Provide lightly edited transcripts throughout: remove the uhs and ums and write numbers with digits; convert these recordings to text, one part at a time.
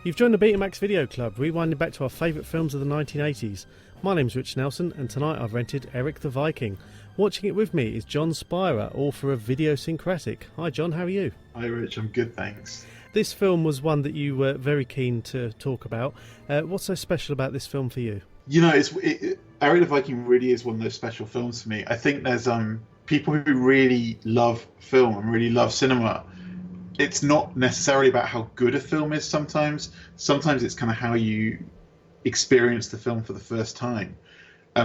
You've joined the Betamax Video Club, rewinding back to our favourite films of the 1980s. My name's Rich Nelson, and tonight I've rented Erik the Viking. Watching it with me is John Spira, author of Videosyncratic. Hi John, how are you? Hi Rich, I'm good, thanks. This film was one that you were very keen to talk about. What's so special about this film for you? You know, Erik the Viking really is one of those special films for me. I think there's people who really love film and really love cinema. It's not necessarily about how good a film is sometimes. Sometimes it's kind of how you experience the film for the first time.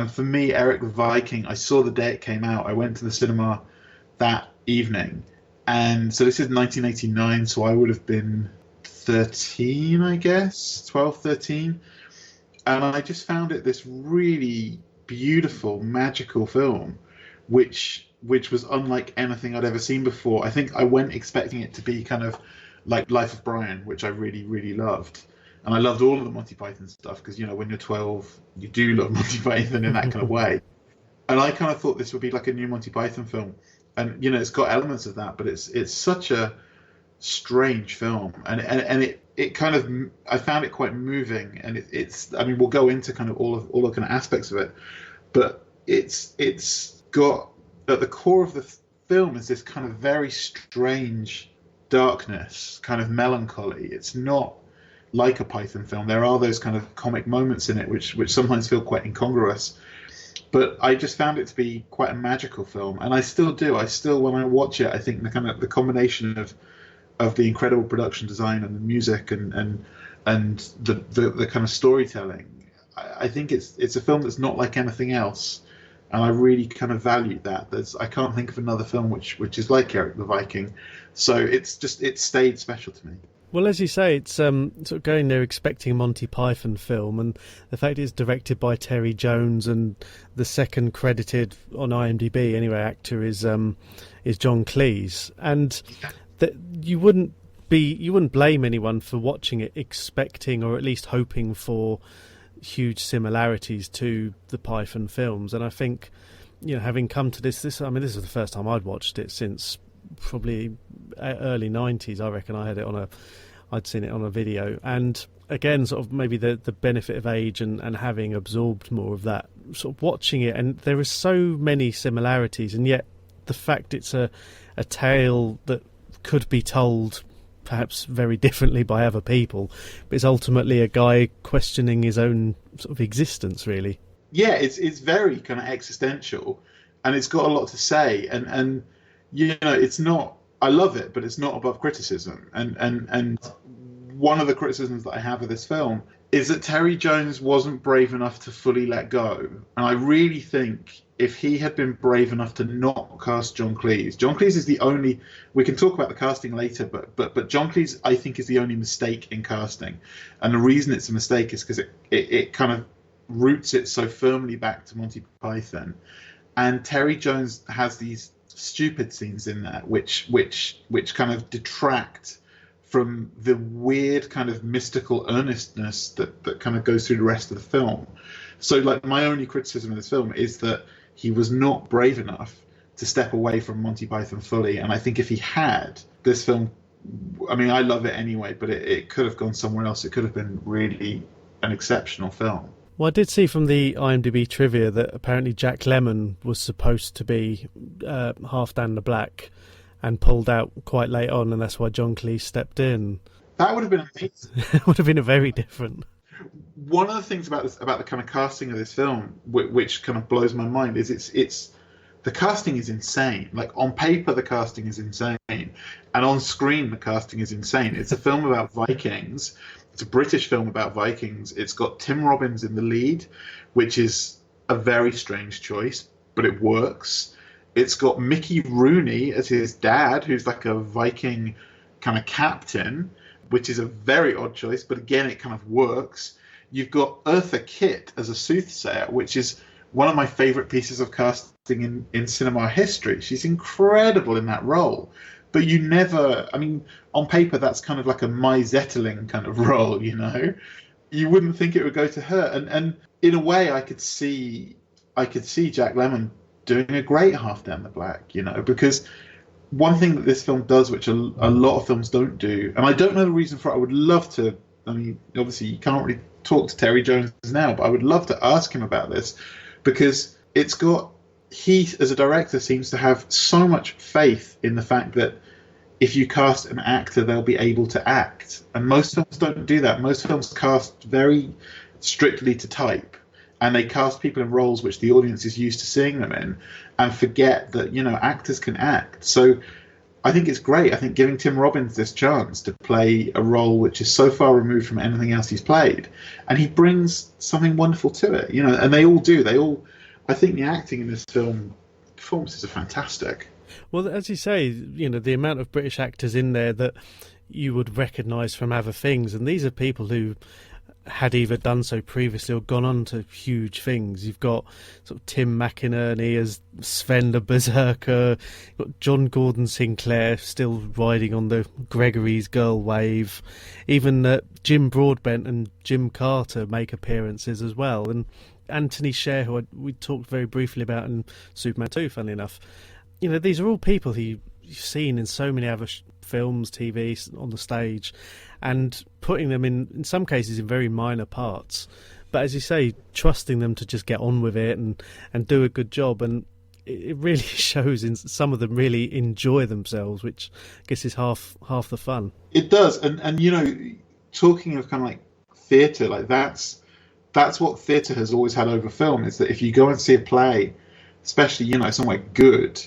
For me, Erik the Viking, I saw the day it came out. I went to the cinema that evening. And so this is 1989, so I would have been 13, I guess, 12, 13. And I just found it this really beautiful, magical film, which was unlike anything I'd ever seen before. I think I went expecting it to be kind of like Life of Brian, which I really, really loved. And I loved all of the Monty Python stuff because, you know, when you're 12, you do love Monty Python in that kind of way. And I kind of thought this would be like a new Monty Python film. And, you know, it's got elements of that, but it's such a strange film. And it kind of, I found it quite moving. And it's, I mean, we'll go into kind of all the kind of aspects of it. But it's got, at the core of the film is this kind of very strange darkness, kind of melancholy. It's not like a Python film. There are those kind of comic moments in it which sometimes feel quite incongruous. But I just found it to be quite a magical film, and I still do. When I watch it, I think the combination of the incredible production design and the music and the kind of storytelling, I think it's a film that's not like anything else. And I really kind of valued that. I can't think of another film which is like Erik the Viking. So it stayed special to me. Well, as you say, it's sort of going there expecting a Monty Python film, and the fact it's directed by Terry Jones, and the second credited on IMDb anyway actor is John Cleese, and that you wouldn't blame anyone for watching it expecting or at least hoping for huge similarities to the Python films. And I think, you know, having come to this is the first time I'd watched it since probably early 90s. I reckon I'd seen it on a video, and again sort of maybe the benefit of age and having absorbed more of that, sort of watching it, and there are so many similarities, and yet the fact it's a tale that could be told perhaps very differently by other people, but it's ultimately a guy questioning his own sort of existence, really. Yeah, it's very kind of existential, and it's got a lot to say, and you know, it's not, I love it, but it's not above criticism. And one of the criticisms that I have of this film is that Terry Jones wasn't brave enough to fully let go. And I really think if he had been brave enough to not cast John Cleese is the only, we can talk about the casting later, but John Cleese, I think, is the only mistake in casting. And the reason it's a mistake is because it kind of roots it so firmly back to Monty Python. And Terry Jones has these stupid scenes in there which kind of detract from the weird kind of mystical earnestness that kind of goes through the rest of the film. So like my only criticism of this film is that he was not brave enough to step away from Monty Python fully, and I think if he had, this film, I mean, I love it anyway, but it could have gone somewhere else. It could have been really an exceptional film. Well, I did see from the IMDb trivia that apparently Jack Lemmon was supposed to be half Dan the Black and pulled out quite late on, and that's why John Cleese stepped in. That would have been amazing. It would have been a very different. One of the things about the kind of casting of this film, which kind of blows my mind, is it's the casting is insane. Like on paper, the casting is insane, and on screen, the casting is insane. It's a film about Vikings. It's a British film about Vikings. It's got Tim Robbins in the lead, which is a very strange choice, but it works. It's got Mickey Rooney as his dad, who's like a Viking kind of captain, which is a very odd choice, but again, it kind of works. You've got Eartha Kitt as a soothsayer, which is one of my favorite pieces of casting in cinema history. She's incredible in that role. But you never, I mean, on paper, that's kind of like a Mai Zetterling kind of role, you know? You wouldn't think it would go to her. And in a way, I could see Jack Lemmon doing a great half Dan the Black, you know, because one thing that this film does, which a lot of films don't do, and I don't know the reason for it, I would love to I mean, obviously you can't really talk to Terry Jones now, but I would love to ask him about this because he as a director seems to have so much faith in the fact that if you cast an actor, they'll be able to act. And most films don't do that. Most films cast very strictly to type, and they cast people in roles which the audience is used to seeing them in, and forget that, actors can act. So I think it's great. I think giving Tim Robbins this chance to play a role which is so far removed from anything else he's played, and he brings something wonderful to it, and they all do. I think the acting in this film, performances are fantastic. Well, as you say, the amount of British actors in there that you would recognise from other things, and these are people who had either done so previously or gone on to huge things. You've got sort of Tim McInerney as Sven the Berserker, you've got John Gordon Sinclair still riding on the Gregory's Girl wave, even Jim Broadbent and Jim Carter make appearances as well, and Anthony Sher, who we talked very briefly about in Superman 2, funnily enough. These are all people who you've seen in so many other films, TV, on the stage, and putting them in some cases in very minor parts. But as you say, trusting them to just get on with it and do a good job. And it really shows in some of them really enjoy themselves, which I guess is half the fun. It does. And talking of kind of like theatre, like that's what theatre has always had over film, is that if you go and see a play, especially, somewhere good,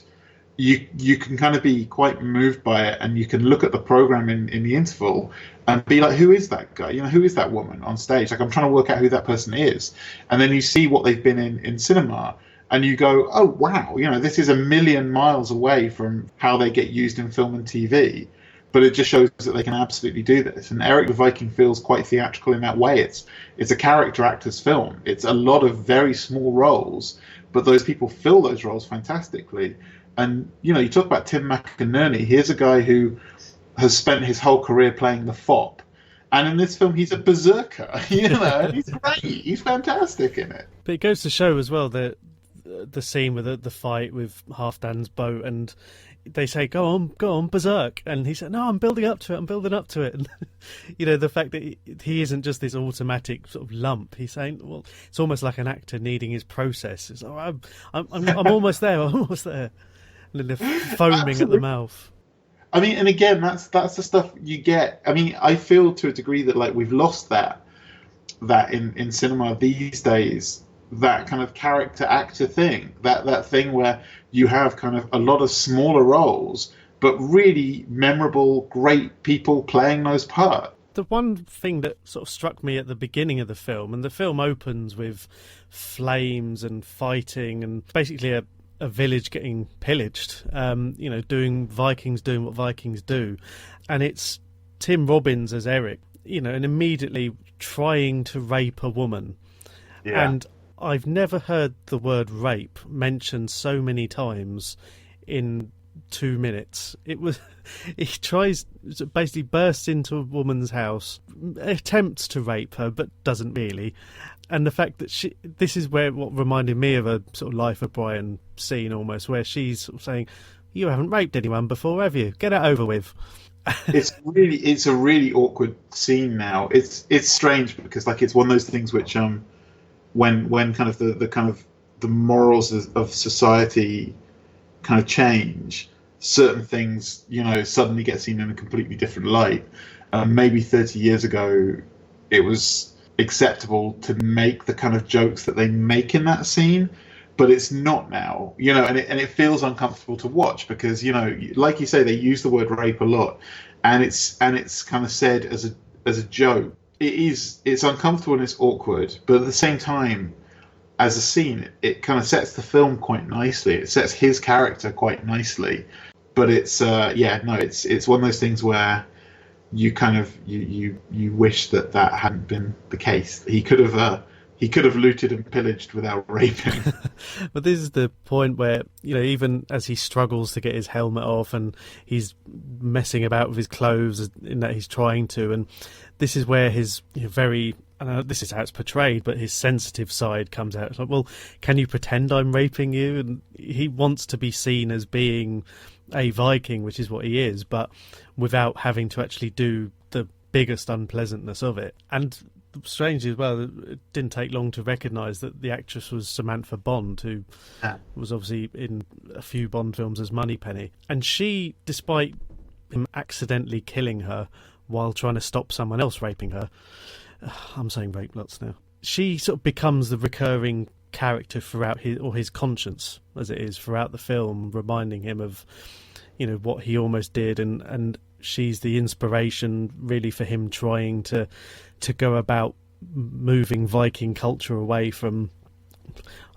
you can kind of be quite moved by it, and you can look at the program in the interval and be like, who is that guy? Who is that woman on stage? Like, I'm trying to work out who that person is. And then you see what they've been in cinema, and you go, oh, wow, this is a million miles away from how they get used in film and TV. But it just shows that they can absolutely do this. And Erik the Viking feels quite theatrical in that way. It's a character actor's film. It's a lot of very small roles, but those people fill those roles fantastically. And, you talk about Tim McInerney. Here's a guy who has spent his whole career playing the fop. And in this film, he's a berserker, and he's great. He's fantastic in it. But it goes to show as well that the scene with the fight with Halfdan's boat, and they say, go on, berserk. And he said, no, I'm building up to it. And, the fact that he isn't just this automatic sort of lump. He's saying, well, it's almost like an actor needing his process. It's, oh, I'm almost there, I'm almost there. And then they're foaming Absolutely. At the mouth. I mean, and again, that's the stuff you get. I mean, I feel to a degree that like we've lost that in cinema these days, that kind of character actor thing, that thing where you have kind of a lot of smaller roles, but really memorable, great people playing those parts. The one thing that sort of struck me at the beginning of the film, and the film opens with flames and fighting and basically a village getting pillaged, Vikings doing what Vikings do, and it's Tim Robbins as Erik, and immediately trying to rape a woman. Yeah. And I've never heard the word rape mentioned so many times in 2 minutes. He tries, basically bursts into a woman's house, attempts to rape her, but doesn't really. And the fact that this is what reminded me of a sort of Life of Brian scene almost, where she's sort of saying, you haven't raped anyone before, have you? Get it over with. It's a really awkward scene now. It's strange because like it's one of those things which when kind of the morals of society kind of change, certain things suddenly get seen in a completely different light. Maybe 30 years ago it was acceptable to make the kind of jokes that they make in that scene, but it's not now, and it feels uncomfortable to watch because like you say, they use the word rape a lot, and it's kind of said as a joke. It's uncomfortable and it's awkward, but at the same time, as a scene, it kind of sets the film quite nicely. It sets his character quite nicely, but it's it's one of those things where you kind of you wish that hadn't been the case. He could have looted and pillaged without raping. But this is the point where even as he struggles to get his helmet off and he's messing about with his clothes in that he's trying to, and this is where his very, I don't know, this is how it's portrayed, but his sensitive side comes out. It's like, well, can you pretend I'm raping you? And he wants to be seen as being a Viking, which is what he is, but without having to actually do the biggest unpleasantness of it. And strangely as well, it didn't take long to recognise that the actress was Samantha Bond, who was obviously in a few Bond films as Moneypenny. And she, despite him accidentally killing her while trying to stop someone else raping her, I'm saying rape lots now, she sort of becomes the recurring character throughout his conscience, as it is, throughout the film, reminding him of, you know, what he almost did, and she's the inspiration really for him trying to go about moving Viking culture away from,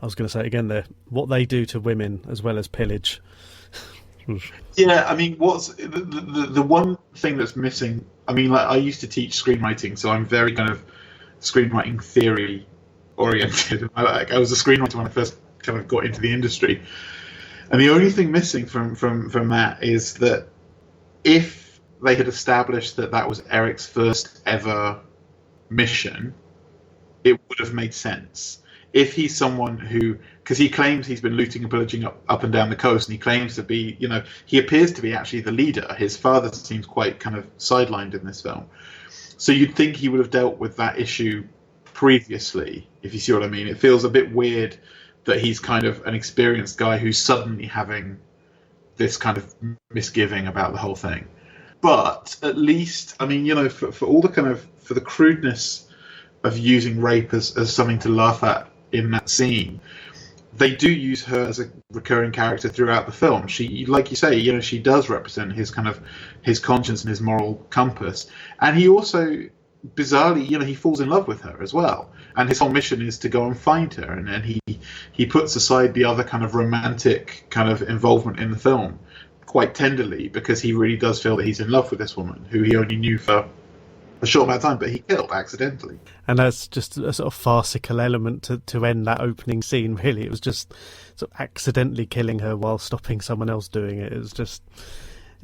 I was going to say it again there, what they do to women as well as pillage. Yeah, I mean, what's the one thing that's missing? I mean, like, I used to teach screenwriting, so I'm very kind of screenwriting theory oriented. I was a screenwriter when I first kind of got into the industry, and the only thing missing from that is that if they had established that that was Erik's first ever mission, it would have made sense. If he's someone who, because he claims he's been looting and pillaging up and down the coast, and he claims to be, you know, he appears to be actually the leader. His father seems quite kind of sidelined in this film. So you'd think he would have dealt with that issue previously, if you see what I mean. It feels a bit weird that he's kind of an experienced guy who's suddenly having this kind of misgiving about the whole thing. But at least, I mean, you know, for all the kind of, for the crudeness of using rape as something to laugh at in that scene, they do use her as a recurring character throughout the film. She, like you say, you know, she does represent his kind of, his conscience and his moral compass. And he also, bizarrely, you know, he falls in love with her as well. And his whole mission is to go and find her. And then he puts aside the other kind of romantic kind of involvement in the film quite tenderly, because he really does feel that he's in love with this woman who he only knew for a short amount of time, but he killed accidentally. And that's just a sort of farcical element to end that opening scene, really. It was just sort of accidentally killing her while stopping someone else doing it. It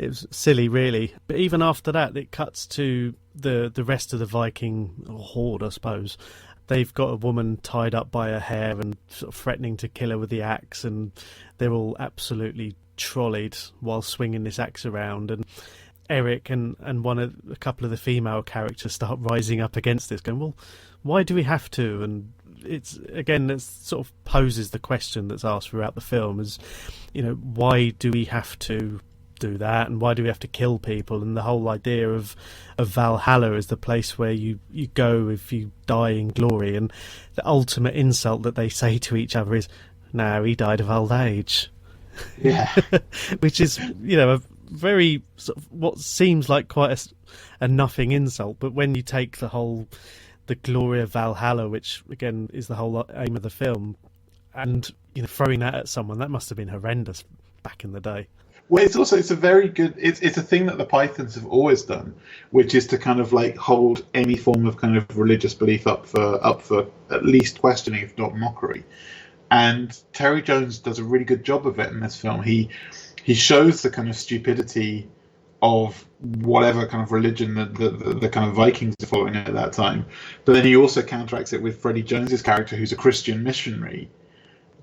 was silly, really. But even after that, it cuts to the rest of the Viking horde, I suppose. They've got a woman tied up by her hair and sort of threatening to kill her with the axe, and they're all absolutely trolleyed while swinging this axe around. And Erik and a couple of the female characters start rising up against this, going, well, why do we have to? And it's, again, it sort of poses the question that's asked throughout the film is, you know, why do we have to do that, and why do we have to kill people? And the whole idea of Valhalla is the place where you go if you die in glory, and the ultimate insult that they say to each other is, no, he died of old age. Yeah. Which is, you know, a very sort of what seems like quite a nothing insult, but when you take the glory of Valhalla, which again is the whole aim of the film, and, you know, throwing that at someone, that must have been horrendous back in the day. Well, it's a very good, it's a thing that the Pythons have always done, which is to kind of like hold any form of kind of religious belief up for at least questioning, if not mockery. And Terry Jones does a really good job of it in this film. He shows the kind of stupidity of whatever kind of religion the kind of Vikings are following at that time, but then he also counteracts it with Freddie Jones's character, who's a Christian missionary,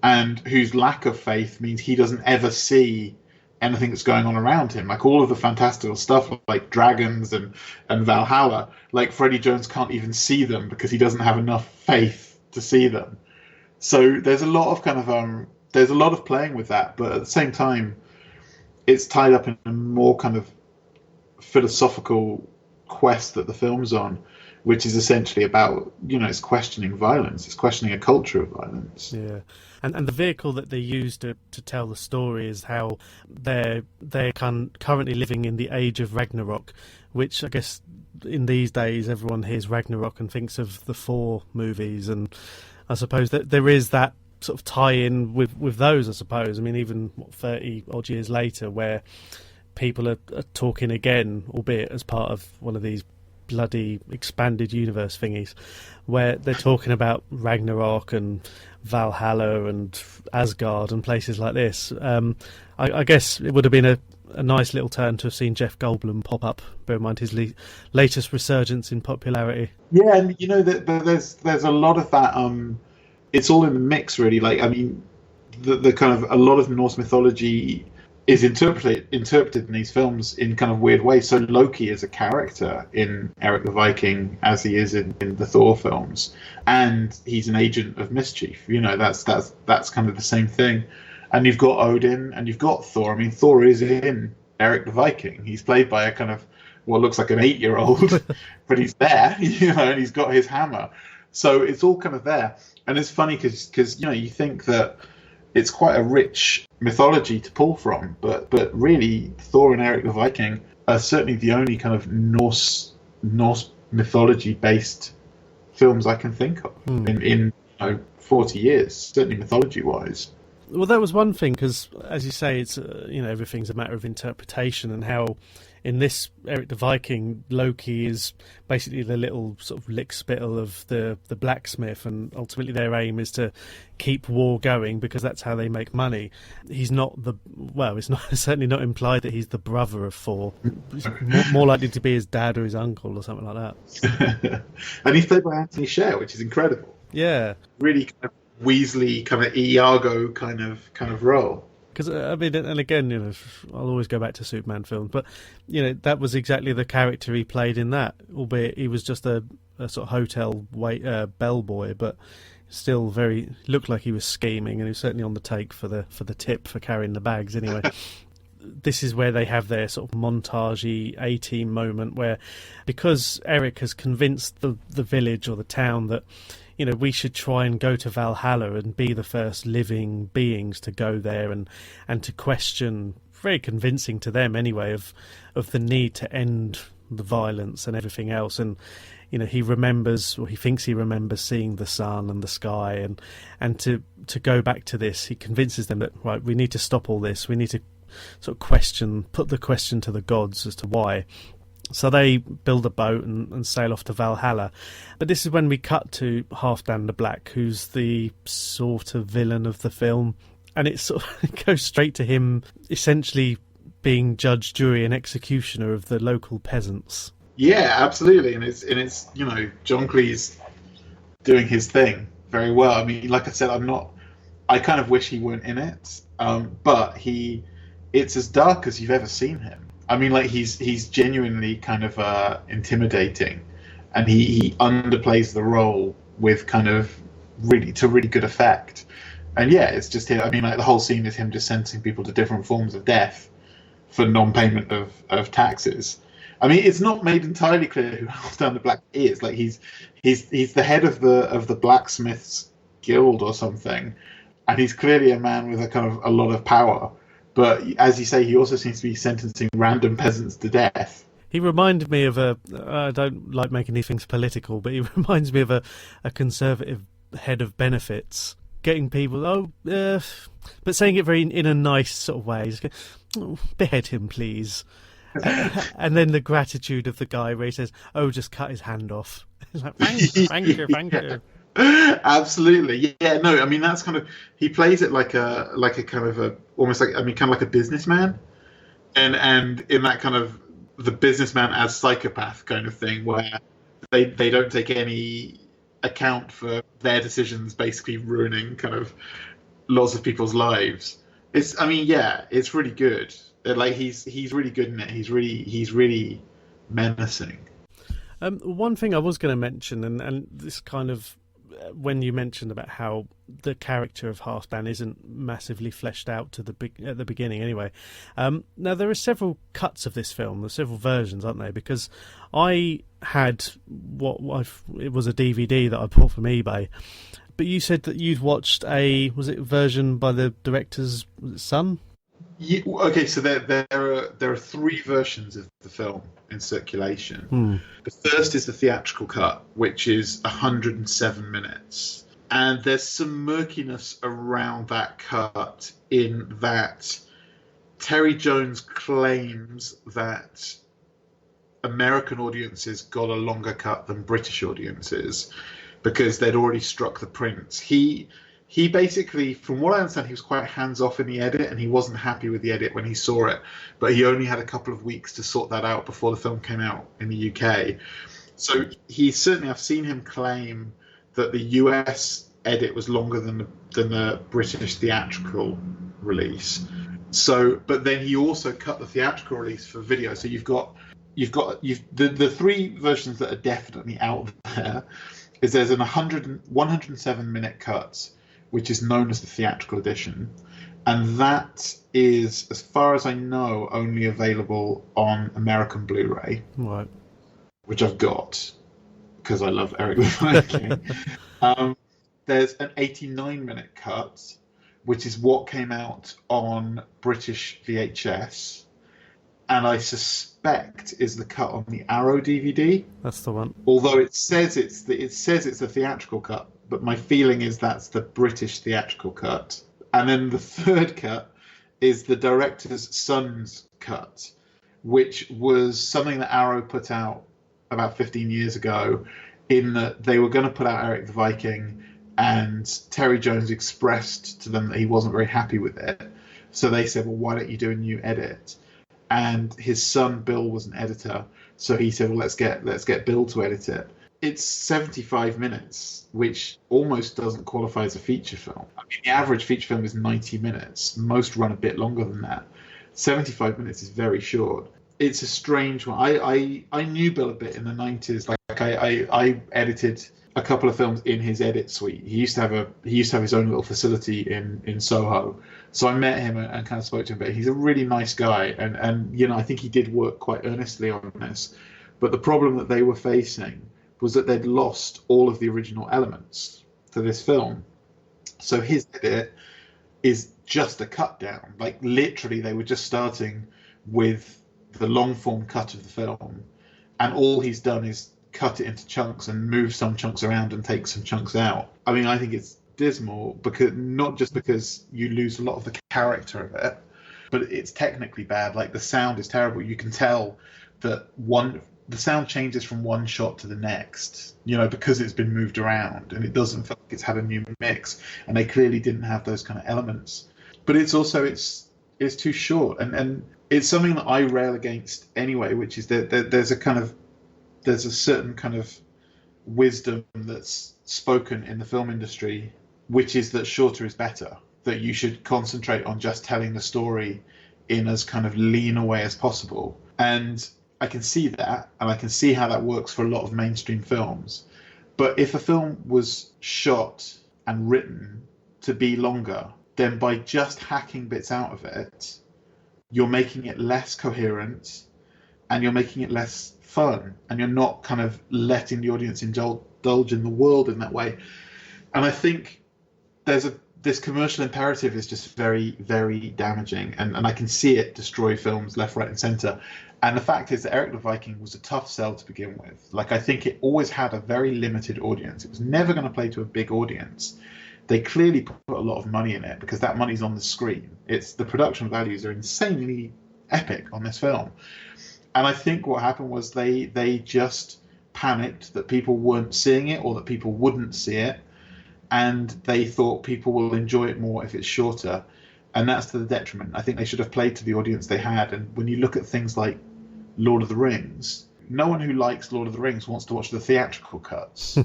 and whose lack of faith means he doesn't ever see anything that's going on around him. Like all of the fantastical stuff, like dragons and Valhalla, like Freddie Jones can't even see them because he doesn't have enough faith to see them. So there's a lot of kind of there's a lot of playing with that, but at the same time, it's tied up in a more kind of philosophical quest that the film's on, which is essentially about, you know, it's questioning violence, it's questioning a culture of violence. Yeah, and the vehicle that they use to tell the story is how they're currently living in the age of Ragnarok, which I guess in these days everyone hears Ragnarok and thinks of the Thor movies, and I suppose that there is that sort of tie-in with those, I suppose. I mean, even 30 odd years later, where people are talking again, albeit as part of one of these bloody expanded universe thingies, where they're talking about Ragnarok and Valhalla and Asgard and places like this. I guess it would have been a nice little turn to have seen Jeff Goldblum pop up. Bear in mind his latest resurgence in popularity. Yeah, and you know, there's a lot of that. It's all in the mix, really. Like, I mean, the kind of a lot of Norse mythology is interpreted in these films in kind of weird ways. So Loki is a character in Erik the Viking as he is in the Thor films, and he's an agent of mischief. You know, that's kind of the same thing. And you've got Odin and you've got Thor. I mean, Thor is in Erik the Viking. He's played by a kind of what looks like an 8-year-old, but he's there, you know, and he's got his hammer. So it's all kind of there. And it's funny because you know, you think that it's quite a rich mythology to pull from, but really Thor and Erik the Viking are certainly the only kind of Norse mythology based films I can think of in you know, 40 years, certainly mythology wise. Well, that was one thing, because as you say, it's you know, everything's a matter of interpretation, and how in this Erik the Viking, Loki is basically the little sort of lickspittle of the blacksmith, and ultimately their aim is to keep war going because that's how they make money. He's not it's not certainly not implied that he's the brother of Thor. He's more likely to be his dad or his uncle or something like that. And he's played by Anthony Sher, which is incredible. Yeah, really kind of Weasley, kind of Iago kind of role. Because I mean, and again, you know, I'll always go back to Superman films, but you know, that was exactly the character he played in that. Albeit he was just a sort of hotel bellboy, but still very looked like he was scheming, and he was certainly on the take for the tip for carrying the bags. Anyway, this is where they have their sort of montagey A-team moment where, because Erik has convinced the village or the town that, you know, we should try and go to Valhalla and be the first living beings to go there and to question, very convincing to them anyway, of the need to end the violence and everything else. And, you know, he thinks he remembers seeing the sun and the sky, and to go back to this, he convinces them that, right, we need to stop all this. We need to sort of put the question to the gods as to why. So they build a boat and sail off to Valhalla. But this is when we cut to Halfdan the Black, who's the sort of villain of the film. And it sort of goes straight to him essentially being judge, jury and executioner of the local peasants. Yeah, absolutely. And it's you know, John Cleese doing his thing very well. I mean, like I said, I kind of wish he weren't in it. But it's as dark as you've ever seen him. I mean, like he's genuinely kind of intimidating, and he underplays the role with kind of really good effect. And yeah, it's just him. I mean, like the whole scene is him just sentencing people to different forms of death for non-payment of taxes. I mean, it's not made entirely clear who Halfdan the Black is. Like he's the head of the blacksmiths guild or something, and he's clearly a man with a lot of power. But as you say, he also seems to be sentencing random peasants to death. He reminded me of I don't like making these things political, but he reminds me of a conservative head of benefits, getting people, but saying it very in a nice sort of way. He's going, behead him, please. And then the gratitude of the guy where he says, just cut his hand off. He's like, thank you. Absolutely, yeah. No, I mean that's kind of, he plays it like a kind of a almost like, I mean, kind of like a businessman, and in that kind of the businessman as psychopath kind of thing, where they don't take any account for their decisions, basically ruining kind of lots of people's lives. It's really good. Like he's really good in it. He's really menacing. One thing I was going to mention, and this kind of, when you mentioned about how the character of Halfdan isn't massively fleshed out at the beginning anyway. Now, there are several cuts of this film. There's several versions, aren't there? Because I had it was a DVD that I bought from eBay. But you said that you'd watched a version by the director's son? Yeah, okay, so there are 3 versions of the film in circulation. The first is the theatrical cut, which is 107 minutes. And there's some murkiness around that cut in that Terry Jones claims that American audiences got a longer cut than British audiences because they'd already struck the prints. He basically, from what I understand, he was quite hands-off in the edit, and he wasn't happy with the edit when he saw it. But he only had a couple of weeks to sort that out before the film came out in the UK. So I've seen him claim that the US edit was longer than the British theatrical release. So, but then he also cut the theatrical release for video. So the three versions that are definitely out there is there's an 107-minute cut, which is known as the theatrical edition, and that is, as far as I know, only available on American Blu-ray, Right. which I've got because I love Erik the Viking. There's an 89-minute cut, which is what came out on British VHS, and I suspect is the cut on the Arrow DVD. That's the one. Although it says it's the theatrical cut, but my feeling is that's the British theatrical cut. And then the third cut is the director's son's cut, which was something that Arrow put out about 15 years ago, in that they were going to put out Erik the Viking, and Terry Jones expressed to them that he wasn't very happy with it. So they said, well, why don't you do a new edit? And his son Bill was an editor, so he said, well, let's get Bill to edit it. It's 75 minutes, which almost doesn't qualify as a feature film. I mean, the average feature film is 90 minutes. Most run a bit longer than that. 75 minutes is very short. It's a strange one. I knew Bill a bit in the 90s. Like I edited a couple of films in his edit suite. He used to have his own little facility in Soho. So I met him and kind of spoke to him a bit. He's a really nice guy, and you know, I think he did work quite earnestly on this. But the problem that they were facing was that they'd lost all of the original elements to this film. So his edit is just a cut down. Like literally, they were just starting with the long form cut of the film, and all he's done is cut it into chunks and move some chunks around and take some chunks out. I mean, I think it's dismal, because not just because you lose a lot of the character of it, but it's technically bad. Like the sound is terrible. You can tell that the sound changes from one shot to the next, you know, because it's been moved around, and it doesn't feel like it's had a new mix, and they clearly didn't have those kind of elements. But it's also it's too short, and it's something that I rail against anyway, which is that there's a certain kind of wisdom that's spoken in the film industry, which is that shorter is better, that you should concentrate on just telling the story in as kind of lean a way as possible. And I can see that, and I can see how that works for a lot of mainstream films. But if a film was shot and written to be longer, then by just hacking bits out of it, you're making it less coherent, and you're making it less fun, and you're not kind of letting the audience indulge in the world in that way. And I think this commercial imperative is just very, very damaging, and I can see it destroy films left, right, and centre. And the fact is that Erik the Viking was a tough sell to begin with. Like, I think it always had a very limited audience. It was never going to play to a big audience. They clearly put a lot of money in it, because that money's on the screen. The production values are insanely epic on this film. And I think what happened was they just panicked that people weren't seeing it, or that people wouldn't see it, and they thought people will enjoy it more if it's shorter, and that's to the detriment. I think they should have played to the audience they had. And when you look at things like Lord of the Rings, no one who likes Lord of the Rings wants to watch the theatrical cuts.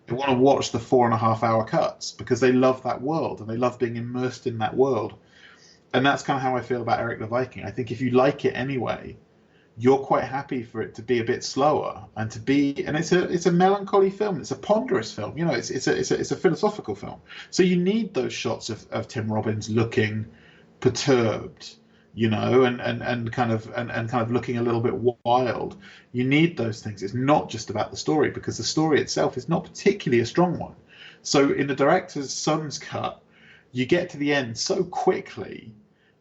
They want to watch the 4.5-hour cuts, because they love that world, and they love being immersed in that world. And that's kind of how I feel about Erik the Viking. I think if you like it anyway, you're quite happy for it to be a bit slower, and it's a melancholy film. It's a ponderous film. You know, it's a philosophical film. So you need those shots of Tim Robbins looking perturbed, you know, and kind of looking a little bit wild. You need those things. It's not just about the story, because the story itself is not particularly a strong one. So in the director's son's cut, you get to the end so quickly.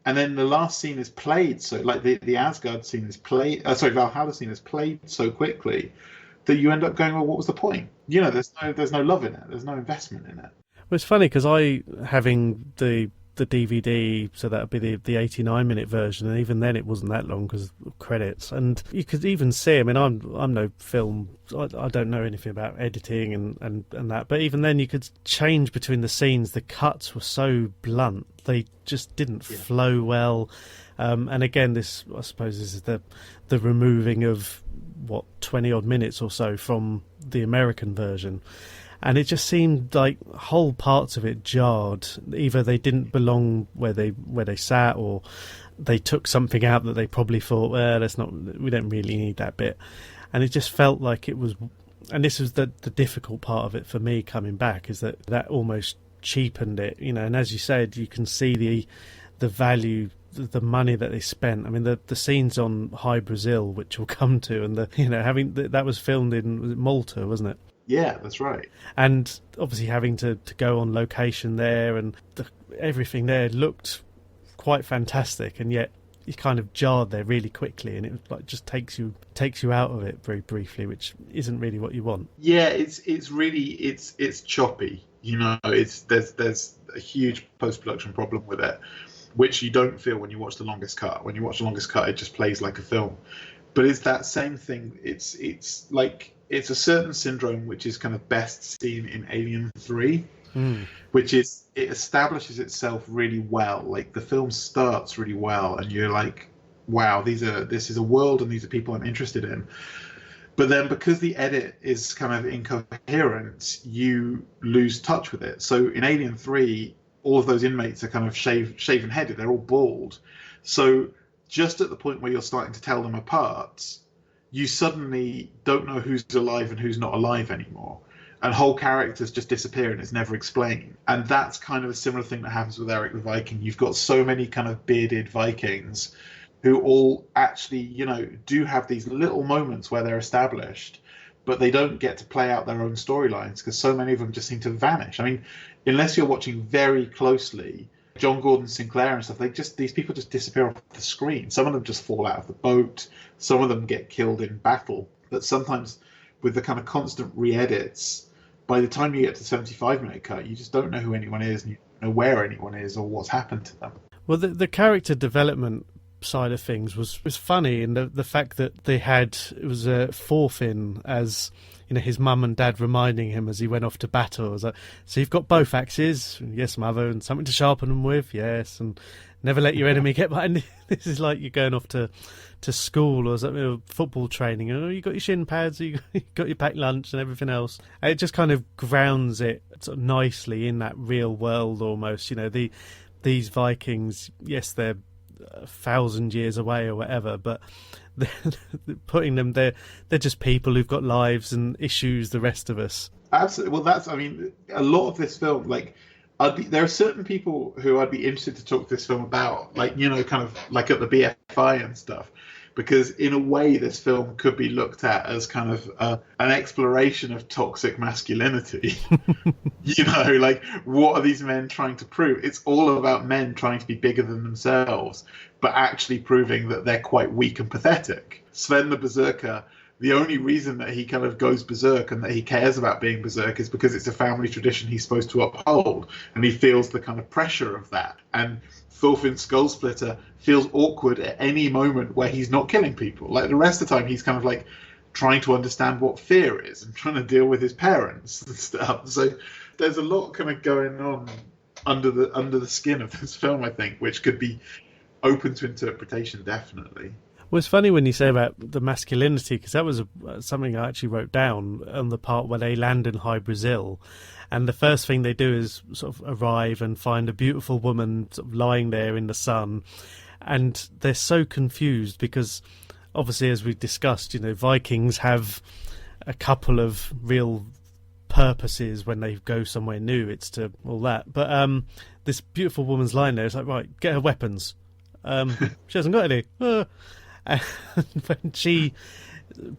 And then the last scene is played so, like the Asgard scene is played. Valhalla scene is played so quickly that you end up going, well, what was the point? You know, there's no love in it. There's no investment in it. Well, it's funny because having the DVD, so that would be the 89-minute version, and even then it wasn't that long because of credits. And you could even see, I mean, I'm no film, I don't know anything about editing and that, but even then you could change between the scenes. The cuts were so blunt, they just didn't flow well. And again, this, I suppose, this is the removing of 20 odd minutes or so from the American version. and it just seemed like whole parts of it jarred. Either they didn't belong where they sat, or they took something out that they probably thought, well, we don't really need that bit. And it just felt like it was, and this was the difficult part of it for me coming back, is that almost cheapened it, and as you said, you can see the value, the money that they spent. I mean, the scenes on High Brazil, which we'll come to, and having that was filmed in Malta, wasn't it? Yeah, that's right. And obviously having to go on location there, and everything there looked quite fantastic, and yet you kind of jarred there really quickly, and it like just takes you out of it very briefly, which isn't really what you want. Yeah, it's really choppy. There's a huge post-production problem with it, which you don't feel when you watch the longest cut. When you watch the longest cut, it just plays like a film. But it's that same thing. It's like, it's a certain syndrome which is kind of best seen in Alien 3, which is, it establishes itself really well. Like, the film starts really well, and you're like, wow, this is a world, and these are people I'm interested in. But then, because the edit is kind of incoherent, you lose touch with it. So in Alien 3, all of those inmates are kind of shaven-headed. They're all bald. So just at the point where you're starting to tell them apart, you suddenly don't know who's alive and who's not alive anymore. And whole characters just disappear, and it's never explained. And that's kind of a similar thing that happens with Erik the Viking. You've got so many kind of bearded Vikings who all actually, do have these little moments where they're established, but they don't get to play out their own storylines, because so many of them just seem to vanish. I mean, unless you're watching very closely, John Gordon Sinclair and stuff, these people just disappear off the screen. Some of them just fall out of the boat. Some of them get killed in battle. But sometimes with the kind of constant re-edits, by the time you get to the 75-minute cut, you just don't know who anyone is, and you don't know where anyone is or what's happened to them. Well, the character development side of things was funny, and the fact that it was Thorfinn as his mum and dad reminding him as he went off to battle. I was like, so you've got both axes, yes mother, and something to sharpen them with, yes, and never let your enemy get behind. This is like you're going off to school or something, football training, and you got your shin pads, you got your packed lunch and everything else. And it just kind of grounds it sort of nicely in that real world almost. These Vikings, yes, they're 1,000 years away or whatever, but putting them there, they're just people who've got lives and issues, the rest of us. Absolutely. Well, a lot of this film, like, there are certain people who I'd be interested to talk to this film about, like, kind of like at the BFI and stuff, because in a way this film could be looked at as kind of an exploration of toxic masculinity. Like, what are these men trying to prove? It's all about men trying to be bigger than themselves, but actually proving that they're quite weak and pathetic. Sven the Berserker, the only reason that he kind of goes berserk and that he cares about being berserk is because it's a family tradition he's supposed to uphold, and he feels the kind of pressure of that. And Thorfinn Skullsplitter feels awkward at any moment where he's not killing people. Like, the rest of the time, he's kind of like trying to understand what fear is and trying to deal with his parents and stuff. So there's a lot kind of going on under the skin of this film, I think, which could be open to interpretation, definitely. Well, it's funny when you say about the masculinity, because that was something I actually wrote down on the part where they land in High Brazil, and the first thing they do is sort of arrive and find a beautiful woman sort of lying there in the sun, and they're so confused because, obviously, as we discussed, Vikings have a couple of real purposes when they go somewhere new. It's to all that, but this beautiful woman's lying there. It's like, right, get her weapons. She hasn't got any. And when she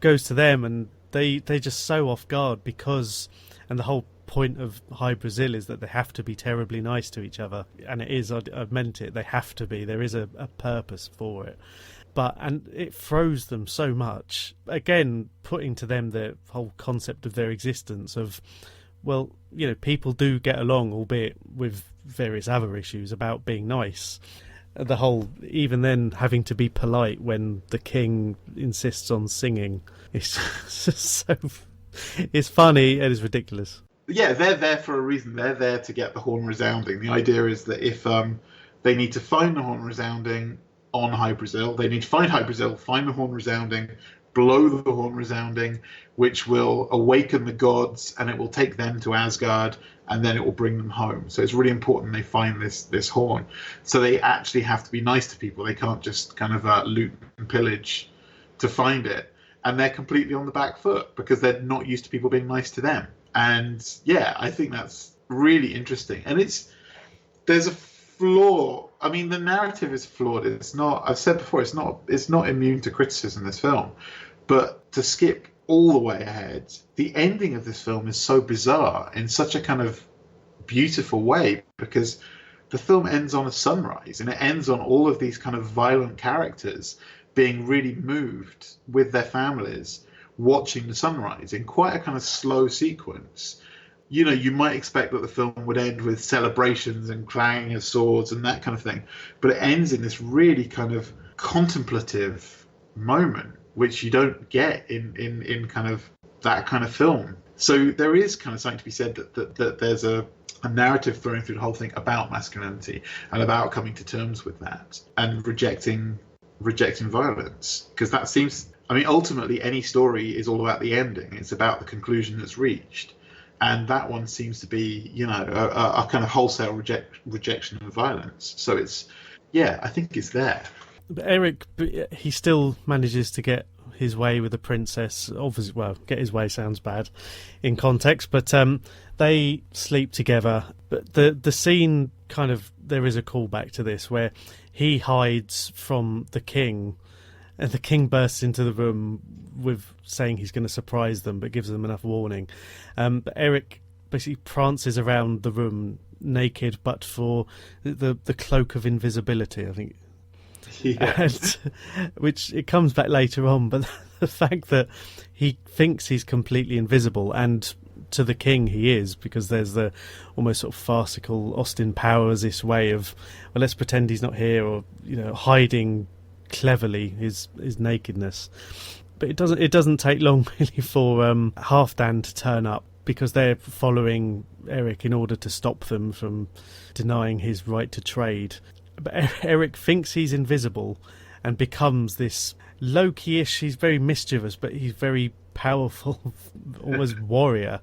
goes to them, and they're just so off guard because, and the whole point of High Brazil is that they have to be terribly nice to each other, and it is, I meant it, they have to be, there is a purpose for it, and it throws them so much, again putting to them the whole concept of their existence of, well, people do get along, albeit with various other issues about being nice. The whole, even then, having to be polite when the king insists on singing, it's just so, it's funny and it's ridiculous. Yeah, they're there for a reason. They're there to get the horn resounding. The idea is that if they need to find the horn resounding on High Brazil, they need to find High Brazil, find the horn resounding, blow the horn resounding, which will awaken the gods, and it will take them to Asgard, and then it will bring them home. So it's really important they find this horn. So they actually have to be nice to people. They can't just kind of loot and pillage to find it. And they're completely on the back foot because they're not used to people being nice to them. And yeah, I think that's really interesting. And there's a flaw. I mean, the narrative is flawed. It's not. I've said before. It's not immune to criticism. This film, but to skip all the way ahead, the ending of this film is so bizarre in such a kind of beautiful way because the film ends on a sunrise and it ends on all of these kind of violent characters being really moved with their families watching the sunrise in quite a kind of slow sequence. You know, you might expect that the film would end with celebrations and clanging of swords and that kind of thing, but it ends in this really kind of contemplative moment, which you don't get in kind of that kind of film. So there is kind of something to be said that there's a narrative thrown through the whole thing about masculinity and about coming to terms with that and rejecting violence, because that seems, I mean, ultimately any story is all about the ending. It's about the conclusion that's reached. And that one seems to be, you know, a kind of wholesale rejection of violence. So it's, yeah, I think it's there. But Erik, he still manages to get his way with the princess. Obviously, well, get his way sounds bad in context, but they sleep together. But the scene kind of, there is a callback to this where he hides from the king, and the king bursts into the room with saying he's going to surprise them, but gives them enough warning. But Erik basically prances around the room naked, but for the cloak of invisibility, I think. Yeah. And, which it comes back later on, but the fact that he thinks he's completely invisible, and to the king he is, because there's the almost sort of farcical Austin Powers-ish way of, well, let's pretend he's not here, or, you know, hiding cleverly his nakedness. But it doesn't take long really for Halfdan to turn up, because they're following Erik in order to stop them from denying his right to trade. But Erik thinks he's invisible and becomes this low-key-ish, he's very mischievous, but he's very powerful, almost warrior,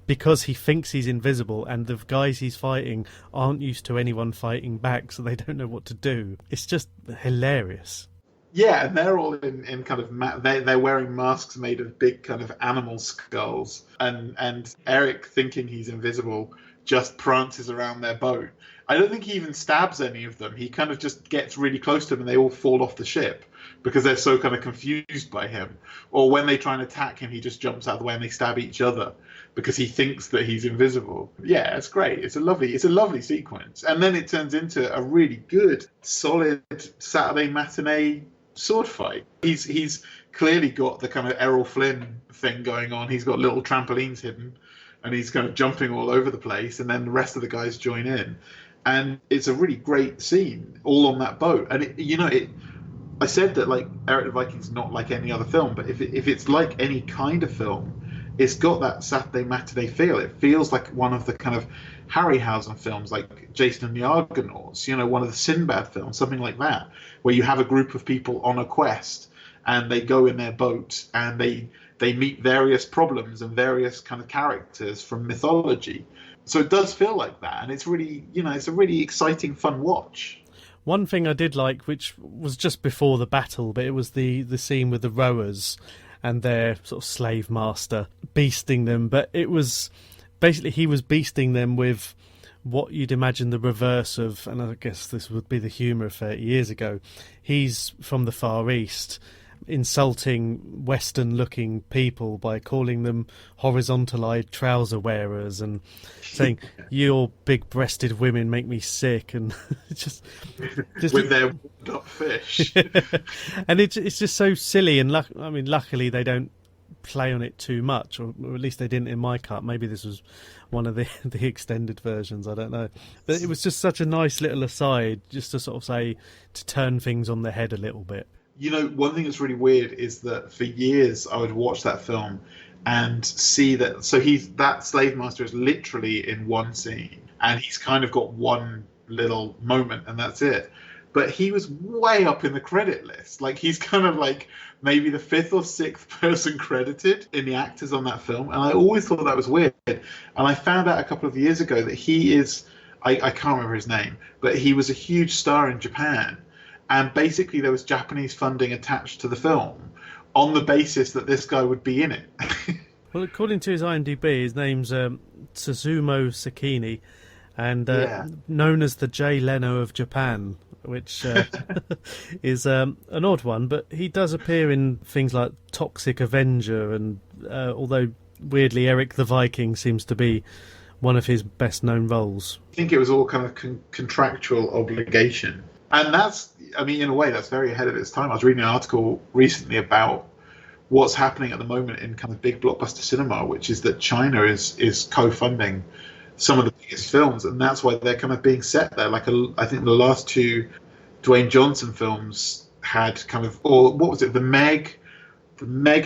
because he thinks he's invisible, and the guys he's fighting aren't used to anyone fighting back, so they don't know what to do. It's just hilarious. Yeah, and they're all in kind of they're wearing masks made of big kind of animal skulls, and Erik, thinking he's invisible, just prances around their boat. I don't think he even stabs any of them. He kind of just gets really close to them and they all fall off the ship because they're so kind of confused by him. Or when they try and attack him, he just jumps out of the way and they stab each other because he thinks that he's invisible. Yeah, it's great. It's a lovely sequence. And then it turns into a really good, solid Saturday matinee sword fight. He's clearly got the kind of Errol Flynn thing going on. He's got little trampolines hidden and he's kind of jumping all over the place, and then the rest of the guys join in. And it's a really great scene, all on that boat. And I said that, like, Erik the Viking's not like any other film, but if it's like any kind of film, it's got that Saturday matinee feel. It feels like one of the kind of Harryhausen films, like Jason and the Argonauts, you know, one of the Sinbad films, something like that, where you have a group of people on a quest and they go in their boat and they meet various problems and various kind of characters from mythology. So it does feel like that, and it's really, you know, it's a really exciting, fun watch. One thing I did like, which was just before the battle, but it was the scene with the rowers and their sort of slave master beasting them. But it was basically, he was beasting them with what you'd imagine the reverse of, and I guess this would be the humour of 30 years ago. He's from the Far East, insulting Western-looking people by calling them horizontal-eyed trouser wearers and saying, "Your big-breasted women make me sick," and just with their up fish. And it's just so silly. And luckily they don't play on it too much, or at least they didn't in my cut. Maybe this was one of the extended versions, I don't know. But it was just such a nice little aside, just to sort of say, to turn things on their head a little bit. You know, one thing that's really weird is that for years I would watch that film and see that, so that slave master is literally in one scene and he's kind of got one little moment and that's it. but he was way up in the credit list. Like, he's kind of like maybe the fifth or sixth person credited in the actors on that film. And I always thought that was weird. And I found out a couple of years ago that he is, I can't remember his name, but he was a huge star in Japan. And basically there was Japanese funding attached to the film on the basis that this guy would be in it. Well, according to his IMDb, his name's Suzumo Sakini, and known as the Jay Leno of Japan, which is an odd one, but he does appear in things like Toxic Avenger, and although weirdly Erik the Viking seems to be one of his best known roles. I think it was all kind of contractual obligation. And that's, I mean, in a way, that's very ahead of its time. I was reading an article recently about what's happening at the moment in kind of big blockbuster cinema, which is that China is co-funding some of the biggest films, and that's why they're kind of being set there. Like, I think the last two Dwayne Johnson films had kind of, or what was it, The Meg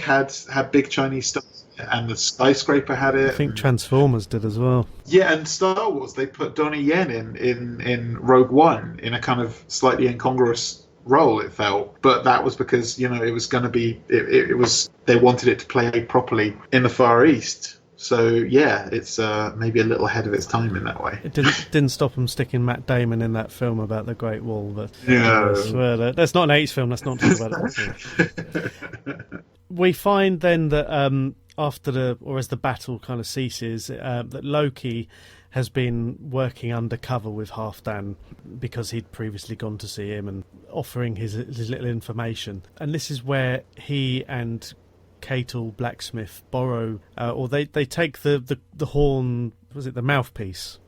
had big Chinese stars, and The Skyscraper had it. I think Transformers did as well. Yeah, and Star Wars, they put Donnie Yen in Rogue One in a kind of slightly incongruous role, it felt, but that was because, you know, it was going to be, it was, they wanted it to play properly in the Far East. So yeah, it's maybe a little ahead of its time in that way. It didn't stop them sticking Matt Damon in that film about the Great Wall, but yeah, that's not an 80s film. Let's not talk about it. We find then that after as the battle kind of ceases, that Loki has been working undercover with Halfdan because he'd previously gone to see him and offering his little information. And this is where he and Catel Blacksmith borrow, or they take the horn, was it the mouthpiece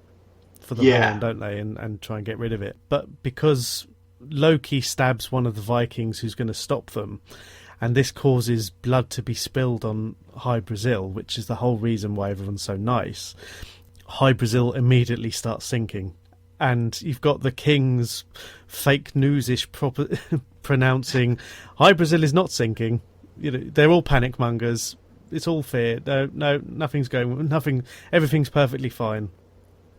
for the horn, don't they, and try and get rid of it. But because Loki stabs one of the Vikings who's going to stop them, and this causes blood to be spilled on High Brazil, which is the whole reason why everyone's so nice, High Brazil immediately starts sinking. And you've got the king's fake news-ish pronouncing, High Brazil is not sinking. You know, they're all panic mongers. It's all fear. No, nothing's nothing. Everything's perfectly fine.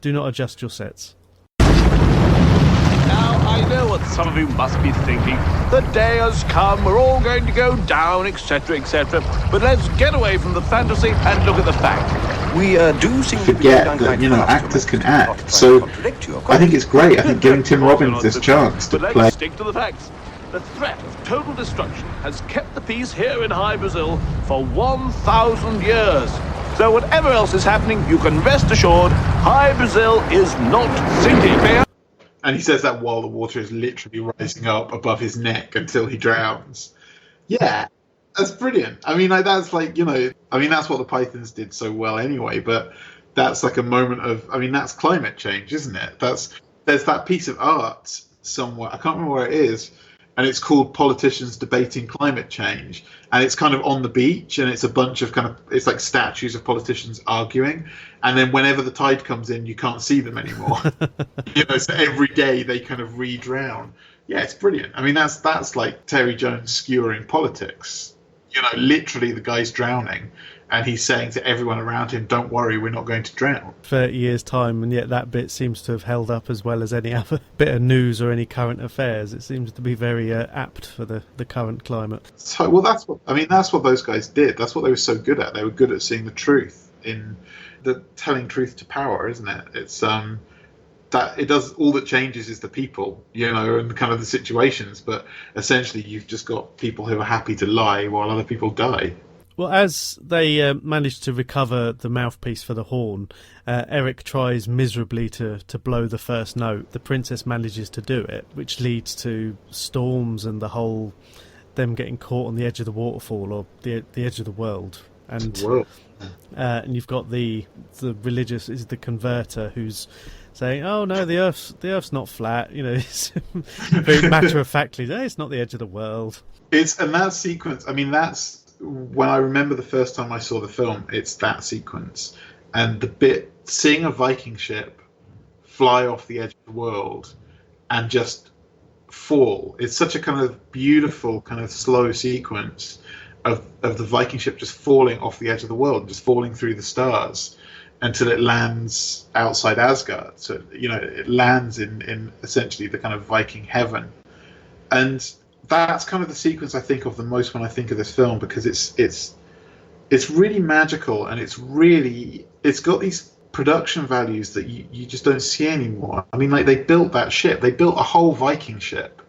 Do not adjust your sets. Now, I know what some of you must be thinking. The day has come, we're all going to go down, etc., etc. But let's get away from the fantasy and look at the fact. We do seem to forget that, you know, actors can act. So I think it's great. I think giving Tim Robbins this chance to but play. Let's stick to the facts. The threat of total destruction has kept the peace here in High Brazil for 1,000 years. So whatever else is happening, you can rest assured, High Brazil is not sinking. And he says that while the water is literally rising up above his neck until he drowns. Yeah, that's brilliant. I mean, that's like, you know, I mean, that's what the Pythons did so well anyway, but that's like a moment of, I mean, that's climate change, isn't it? There's that piece of art somewhere, I can't remember where it is, and it's called Politicians Debating Climate Change, and it's kind of on the beach, and it's a bunch of kind of, it's like statues of politicians arguing, and then whenever the tide comes in, you can't see them anymore. You know, so every day they kind of re-drown. Yeah, it's brilliant. I mean, that's like Terry Jones skewering politics. You know, literally the guy's drowning, and he's saying to everyone around him, don't worry, we're not going to drown. 30 years' time, and yet that bit seems to have held up as well as any other bit of news or any current affairs. It seems to be very apt for the current climate. So, well, that's what those guys did. That's what they were so good at. They were good at seeing the truth in the telling truth to power, isn't it? It's that it does, all that changes is the people, you know, and kind of the situations, but essentially you've just got people who are happy to lie while other people die. Well, as they manage to recover the mouthpiece for the horn, Erik tries miserably to blow the first note. The princess manages to do it, which leads to storms and the whole them getting caught on the edge of the waterfall or the edge of the world. And you've got the religious, is the converter, who's saying, "Oh no, the Earth's not flat." You know, it's very matter of factly, "Hey, it's not the edge of the world." And that sequence. I mean, that's when I remember the first time I saw the film. It's that sequence, and the bit seeing a Viking ship fly off the edge of the world and just fall. It's such a kind of beautiful, kind of slow sequence of the Viking ship just falling off the edge of the world, just falling through the stars. until it lands outside Asgard. So, it lands in essentially the kind of Viking heaven. And that's kind of the sequence I think of the most when I think of this film, because it's really magical, and it's got these production values that you just don't see anymore. I mean, like, they built that ship. They built a whole Viking ship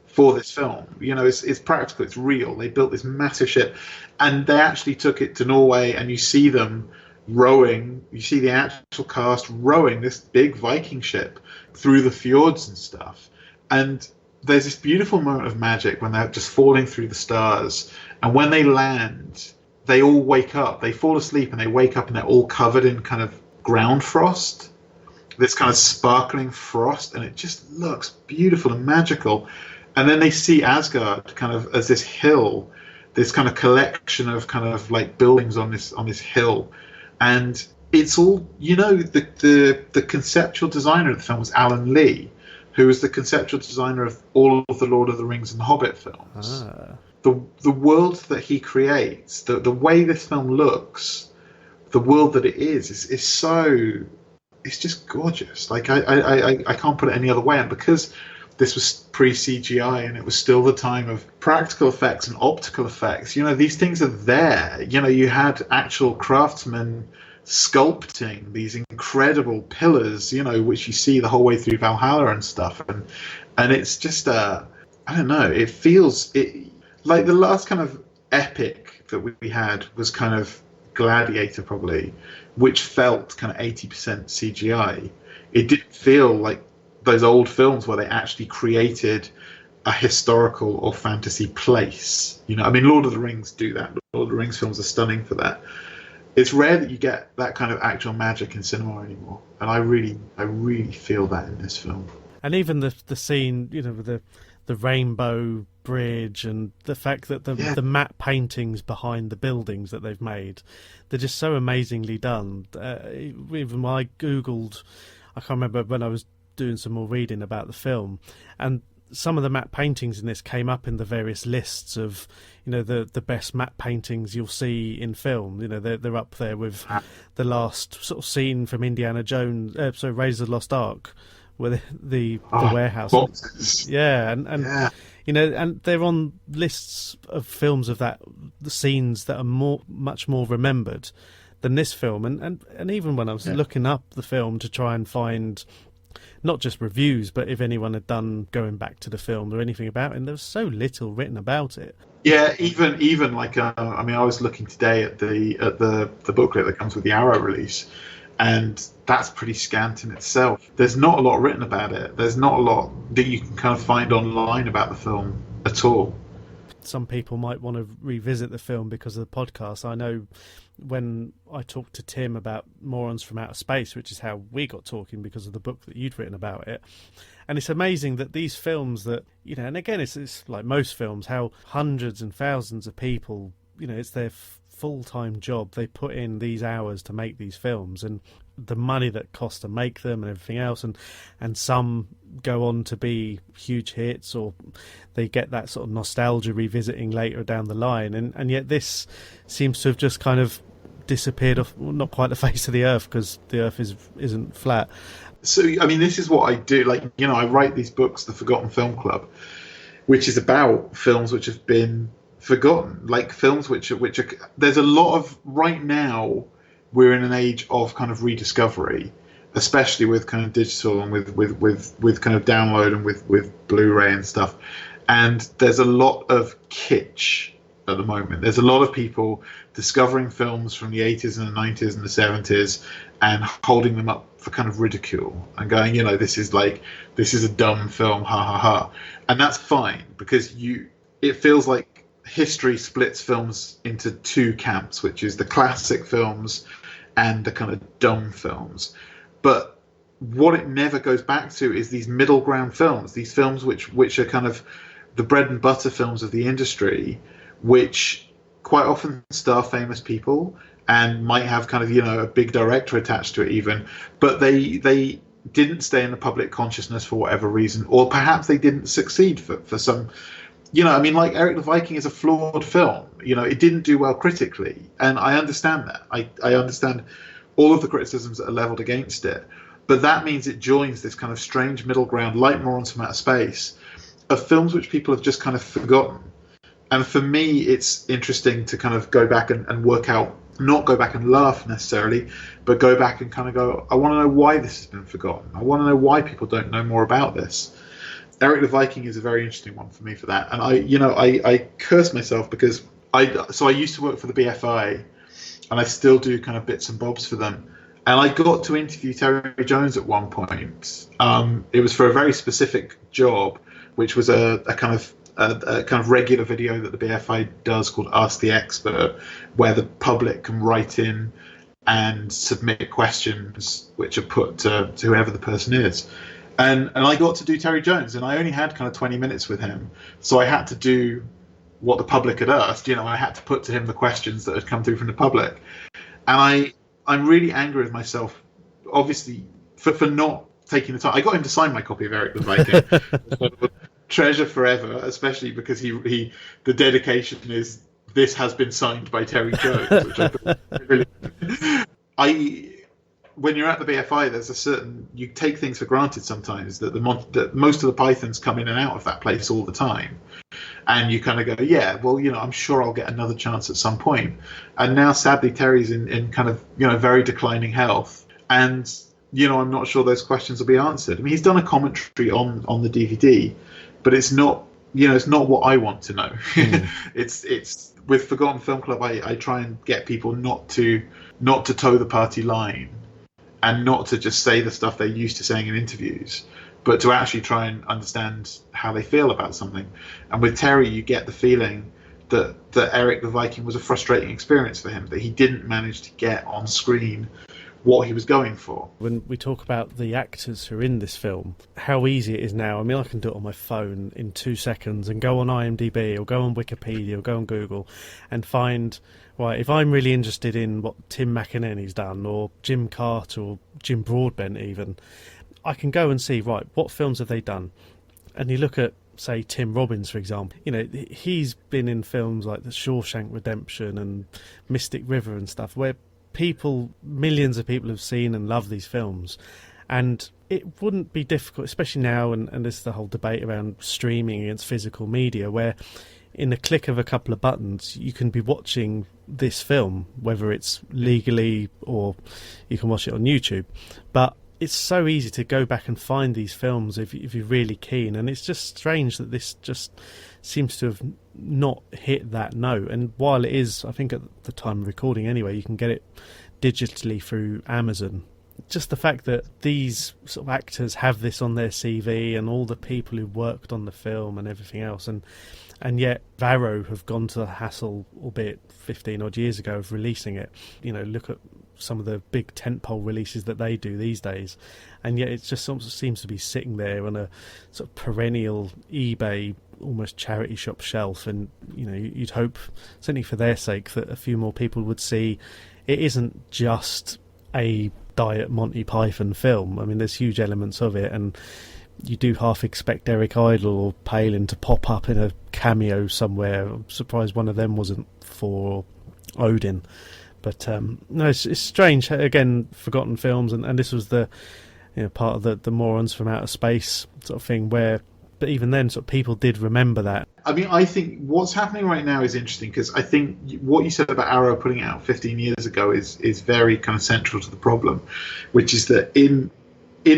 for this film. It's practical, it's real. They built this massive ship, and they actually took it to Norway, and you see them rowing. You see the actual cast rowing this big Viking ship through the fjords and stuff. And there's this beautiful moment of magic when they're just falling through the stars, and when they land, they all wake up. They fall asleep and they wake up, and they're all covered in kind of ground frost, this kind of sparkling frost, and it just looks beautiful and magical. And then they see Asgard kind of as this hill, this kind of collection of kind of like buildings on this hill, and it's all, the conceptual designer of the film was Alan Lee, who was the conceptual designer of all of the Lord of the Rings and Hobbit films. The world that he creates, the way this film looks, the world that it is so, it's just gorgeous. Like, I can't put it any other way. And because this was pre-CGI and it was still the time of practical effects and optical effects, these things are there. You had actual craftsmen sculpting these incredible pillars, which you see the whole way through Valhalla and stuff. And it's just, I don't know, it feels like the last kind of epic that we had was kind of Gladiator, probably, which felt kind of 80% CGI. It didn't feel like those old films where they actually created a historical or fantasy place. I mean, Lord of the Rings do that. Lord of the Rings films are stunning for that. It's rare that you get that kind of actual magic in cinema anymore, and I really feel that in this film. And even the scene, with the rainbow bridge, and the fact that the matte paintings behind the buildings that they've made, they're just so amazingly done. Even when I googled, I can't remember, when I was doing some more reading about the film, and some of the matte paintings in this came up in the various lists of the best matte paintings you'll see in film. They're up there with the last sort of scene from Indiana Jones, Raiders of the Lost Ark, where the warehouse boxes. And they're on lists of films of the scenes that are much more remembered than this film. And even when I was looking up the film to try and find not just reviews, but if anyone had done going back to the film or anything about it, and there was so little written about it. Yeah, even like I mean, I was looking today at the booklet that comes with the Arrow release, and that's pretty scant in itself. There's not a lot written about it. There's not a lot that you can kind of find online about the film at all. Some people might want to revisit the film because of the podcast. I know when I talked to Tim about Morons from Outer Space, which is how we got talking because of the book that you'd written about it. And it's amazing that these films that, and again, it's like most films, how hundreds and thousands of people, it's their full-time job. They put in these hours to make these films, and the money that costs to make them and everything else, and some go on to be huge hits, or they get that sort of nostalgia revisiting later down the line, and yet this seems to have just kind of disappeared off, well, not quite the face of the earth, because the earth isn't flat. So I mean, this is what I do. Like, I write these books, The Forgotten Film Club, which is about films which have been forgotten, like films which are there's a lot of, right now we're in an age of kind of rediscovery, especially with kind of digital and with kind of download and with Blu-ray and stuff. And there's a lot of kitsch at the moment. There's a lot of people discovering films from the 80s and the 90s and the 70s and holding them up for kind of ridicule and going, this is a dumb film, ha ha ha. And that's fine, because it feels like history splits films into two camps, which is the classic films and the kind of dumb films. But what it never goes back to is these middle ground films, these films which are kind of the bread and butter films of the industry, which quite often star famous people and might have kind of, a big director attached to it even, but they didn't stay in the public consciousness for whatever reason, or perhaps they didn't succeed for some, I mean, like Erik the Viking is a flawed film. It didn't do well critically, and I understand that. I understand all of the criticisms that are leveled against it. But that means it joins this kind of strange middle ground, like Morons from Outer Space, of films which people have just kind of forgotten. And for me, it's interesting to kind of go back and work out, not go back and laugh necessarily, but go back and kind of go, I want to know why this has been forgotten. I want to know why people don't know more about this. Erik the Viking is a very interesting one for me for that. And I curse myself because I used to work for the BFI, and I still do kind of bits and bobs for them. And I got to interview Terry Jones at one point. It was for a very specific job, which was a kind of regular video that the BFI does called Ask the Expert, where the public can write in and submit questions which are put to whoever the person is. And I got to do Terry Jones, and I only had kind of 20 minutes with him. So I had to do what the public had asked. I had to put to him the questions that had come through from the public. And I'm really angry with myself, obviously, for not taking the time. I got him to sign my copy of Erik the Viking. Treasure forever, especially because the dedication is, this has been signed by Terry Jones, which when you're at the BFI, there's you take things for granted sometimes that that most of the Pythons come in and out of that place all the time. And you kind of go, yeah, well, I'm sure I'll get another chance at some point. And now, sadly, Terry's in kind of, very declining health. And, I'm not sure those questions will be answered. I mean, he's done a commentary on the DVD, but it's not, it's not what I want to know. It's with Forgotten Film Club, I try and get people not to toe the party line and not to just say the stuff they're used to saying in interviews, but to actually try and understand how they feel about something. And with Terry, you get the feeling that Erik the Viking was a frustrating experience for him, that he didn't manage to get on screen what he was going for. When we talk about the actors who are in this film, how easy it is now. I mean, I can do it on my phone in 2 seconds and go on IMDb or go on Wikipedia or go on Google and find, right, if I'm really interested in what Tim McInerney's done, or Jim Carter, or Jim Broadbent even, I can go and see, right, what films have they done? And you look at, say, Tim Robbins, for example. He's been in films like The Shawshank Redemption and Mystic River and stuff, where millions of people have seen and love these films. And it wouldn't be difficult, especially now, and there's the whole debate around streaming against physical media, where in the click of a couple of buttons, you can be watching this film, whether it's legally or you can watch it on YouTube. But it's so easy to go back and find these films if you're really keen, and it's just strange that this just seems to have not hit that note. And while it is, I think at the time of recording anyway, you can get it digitally through Amazon, just the fact that these sort of actors have this on their CV and all the people who worked on the film and everything else, and yet Arrow have gone to the hassle, albeit 15 odd years ago, of releasing it. Look at some of the big tentpole releases that they do these days, and yet it just sort of seems to be sitting there on a sort of perennial eBay, almost charity shop shelf. And you'd hope, certainly for their sake, that a few more people would see it isn't just a Diet Monty Python film. I mean, there's huge elements of it, and you do half expect Eric Idle or Palin to pop up in a cameo somewhere. I'm surprised one of them wasn't for Odin. But no, it's strange. Again, forgotten films, and this was the part of the Morons from Outer Space sort of thing, where, but even then, sort of people did remember that. I mean, I think what's happening right now is interesting, because I think what you said about Arrow putting it out 15 years ago is very kind of central to the problem, which is that in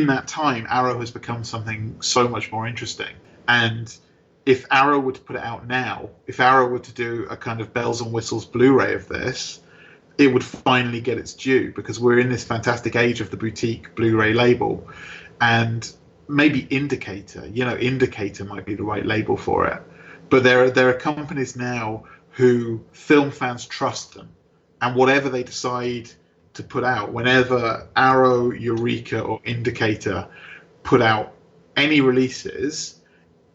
that time, Arrow has become something so much more interesting. And if Arrow were to put it out now, if Arrow were to do a kind of bells and whistles Blu-ray of this, it would finally get its due, because we're in this fantastic age of the boutique Blu-ray label. And maybe Indicator might be the right label for it. But there are companies now who film fans trust them. And whatever they decide to put out, whenever Arrow, Eureka, or Indicator put out any releases,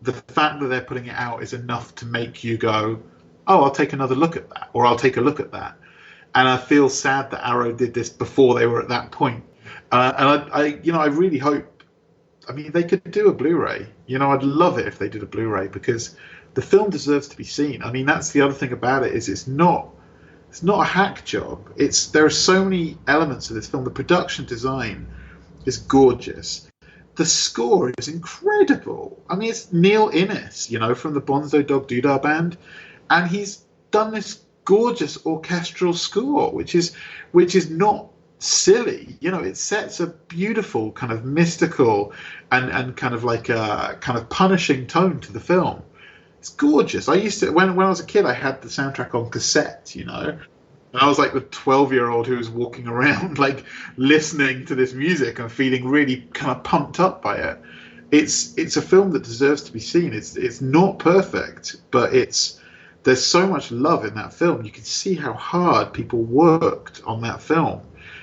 the fact that they're putting it out is enough to make you go, oh, I'll take another look at that, or I'll take a look at that. And I feel sad that Arrow did this before they were at that point. And I really hope, I mean, they could do a Blu-ray. I'd love it if they did a Blu-ray, because the film deserves to be seen. I mean, that's the other thing about it, is it's not It's not a hack job. There are so many elements of this film. The production design is gorgeous. The score is incredible. I mean, it's Neil Innes, from the Bonzo Dog Doodah Band, and he's done this gorgeous orchestral score, which is not silly. It sets a beautiful kind of mystical and kind of like a kind of punishing tone to the film. It's gorgeous. I used to, when I was a kid, I had the soundtrack on cassette, and I was like the 12-year-old who was walking around like listening to this music and feeling really kind of pumped up by it. It's a film that deserves to be seen. It's not perfect, but there's so much love in that film. You can see how hard people worked on that film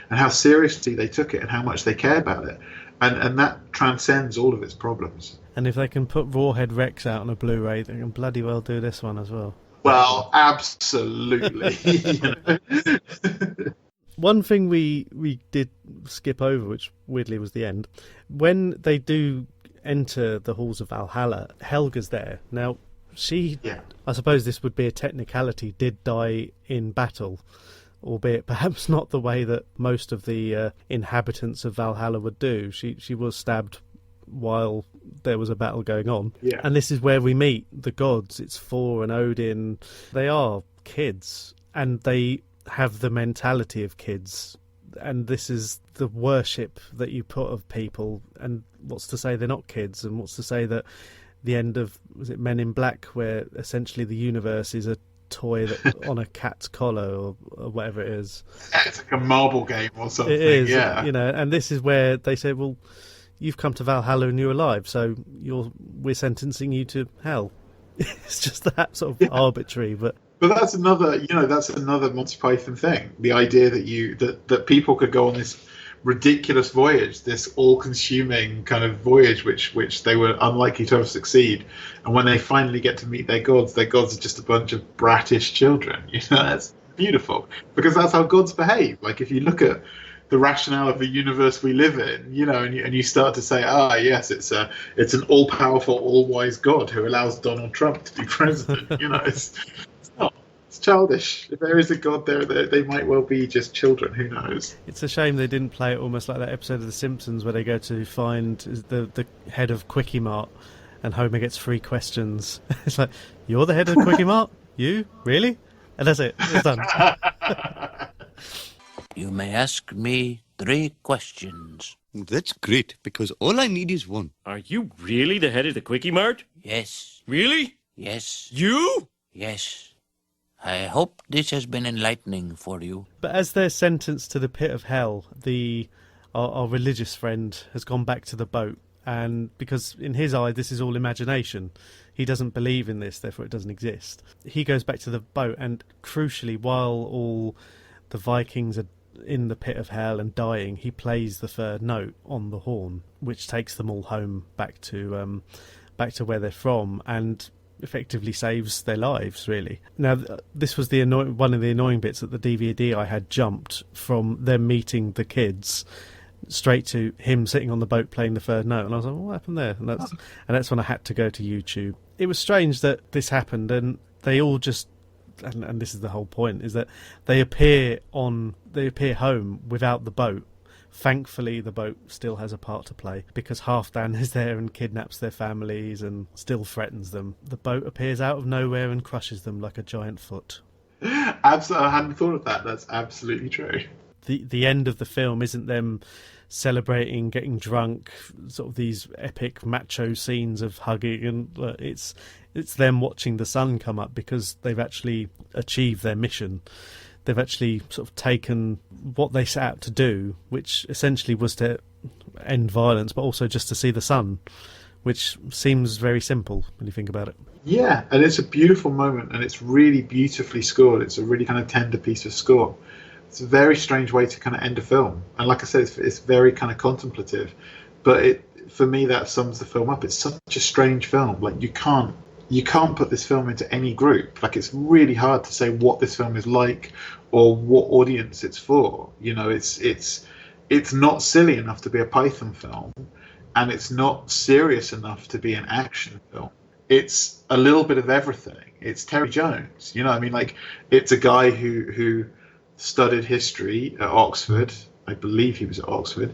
and how seriously they took it and how much they care about it. And that transcends all of its problems. And if they can put Rawhead Rex out on a Blu-ray, they can bloody well do this one as well. Well, absolutely. One thing we did skip over, which weirdly was the end, when they do enter the halls of Valhalla, Helga's there. Now, I suppose this would be a technicality, did die in battle, albeit perhaps not the way that most of the inhabitants of Valhalla would do. She was stabbed while there was a battle going on. Yeah. And this is where we meet the gods. It's Thor and Odin. They are kids, and they have the mentality of kids. And this is the worship that you put of people. And what's to say they're not kids? And what's to say that the end of, was it Men in Black, where essentially the universe is a toy that on a cat's collar or whatever it is. It's like a marble game or something. It is, yeah. And this is where they say, well, you've come to Valhalla and you're alive, so we're sentencing you to hell. It's just that sort of arbitrary, but that's another, that's another Monty Python thing. The idea that people could go on this ridiculous voyage, this all-consuming kind of voyage, which they were unlikely to ever succeed, and when they finally get to meet their gods are just a bunch of bratish children. That's beautiful, because that's how gods behave. Like if you look at the rationale of the universe we live in, and you start to say, yes, it's an all-powerful, all-wise God who allows Donald Trump to be president. It's not. It's childish. If there is a God there, they might well be just children. Who knows? It's a shame they didn't play it almost like that episode of The Simpsons where they go to find the head of Quickie Mart, and Homer gets 3 questions. It's like, you're the head of Quickie Mart? You? Really? And that's it. It's done. You may ask me 3 questions. That's great, because all I need is one. Are you really the head of the Quickie Mart? Yes. Really? Yes. You? Yes. I hope this has been enlightening for you. But as they're sentenced to the pit of hell, our religious friend has gone back to the boat, and because in his eye this is all imagination, he doesn't believe in this, therefore it doesn't exist. He goes back to the boat, and crucially, while all the Vikings are in the pit of hell and dying, he plays the 3rd note on the horn, which takes them all home back to where they're from, and effectively saves their lives, really. Now, this was one of the annoying bits, that the DVD I had jumped from them meeting the kids straight to him sitting on the boat playing the 3rd note, and I was like, what happened there? And that's when I had to go to YouTube. It was strange that this happened, and they all just, and this is the whole point, is that they appear home without the boat. Thankfully, the boat still has a part to play, because Halfdan is there and kidnaps their families and still threatens them. The boat appears out of nowhere and crushes them like a giant foot. Absolutely, I hadn't thought of that. That's absolutely true. The end of the film isn't them celebrating, getting drunk, sort of these epic macho scenes of hugging, and it's them watching the sun come up, because they've actually achieved their mission. They've actually sort of taken what they set out to do, which essentially was to end violence, but also just to see the sun, which seems very simple when you think about it. Yeah, and it's a beautiful moment, and it's really beautifully scored. It's a really kind of tender piece of score. It's a very strange way to kind of end a film. And like I said, it's very kind of contemplative. But for me, that sums the film up. It's such a strange film. Like, you can't put this film into any group. Like, it's really hard to say what this film is like or what audience it's for. It's not silly enough to be a Python film, and it's not serious enough to be an action film. It's a little bit of everything, It's Terry Jones. You know, I mean, like, it's a guy who studied history at Oxford. I believe he was at Oxford,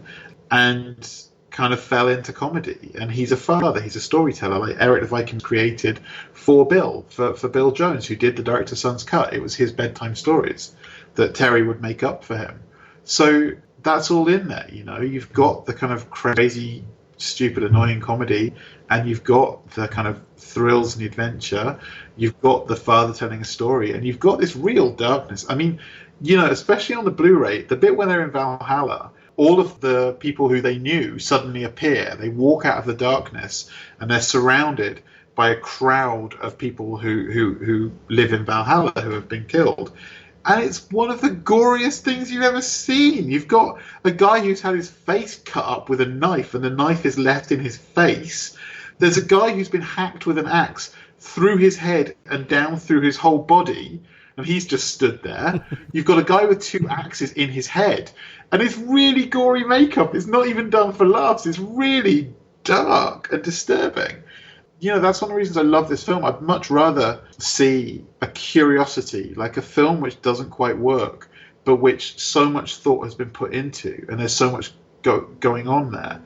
and kind of fell into comedy. And he's a father. He's a storyteller. Like Erik the Viking created for Bill, for Bill Jones, who did the Director's Son's Cut. It was his bedtime stories that Terry would make up for him. So that's all in there. You know, you've got the kind of crazy, stupid, annoying comedy, and you've got the kind of thrills and adventure. You've got the father telling a story, and you've got this real darkness. I mean, you know, especially on the Blu-ray, the bit when they're in Valhalla, all of the people who they knew suddenly appear. They walk out of the darkness, and they're surrounded by a crowd of people who live in Valhalla who have been killed. And it's one of the goriest things you've ever seen. You've got a guy who's had his face cut up with a knife, and the knife is left in his face. There's a guy who's been hacked with an axe through his head and down through his whole body, and he's just stood there. You've got a guy with 2 axes in his head, and it's really gory makeup. It's not even done for laughs. It's really dark and disturbing. You know, that's one of the reasons I love this film. I'd much rather see a curiosity, like a film which doesn't quite work, but which so much thought has been put into, and there's so much going on there,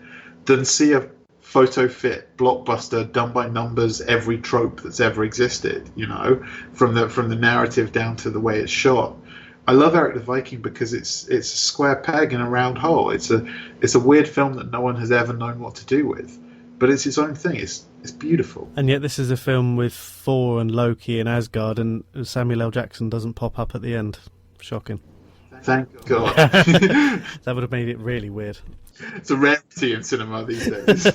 than see a photo fit blockbuster done by numbers, every trope that's ever existed, you know, from the narrative down to the way it's shot. I love Erik the Viking because it's a square peg in a round hole. It's a weird film that no one has ever known what to do with, but it's its own thing. It's beautiful. And yet this is a film with Thor and Loki and Asgard, and Samuel L. Jackson doesn't pop up at the end. Shocking. Thank God. That would have made it really weird. It's a rarity in cinema these days.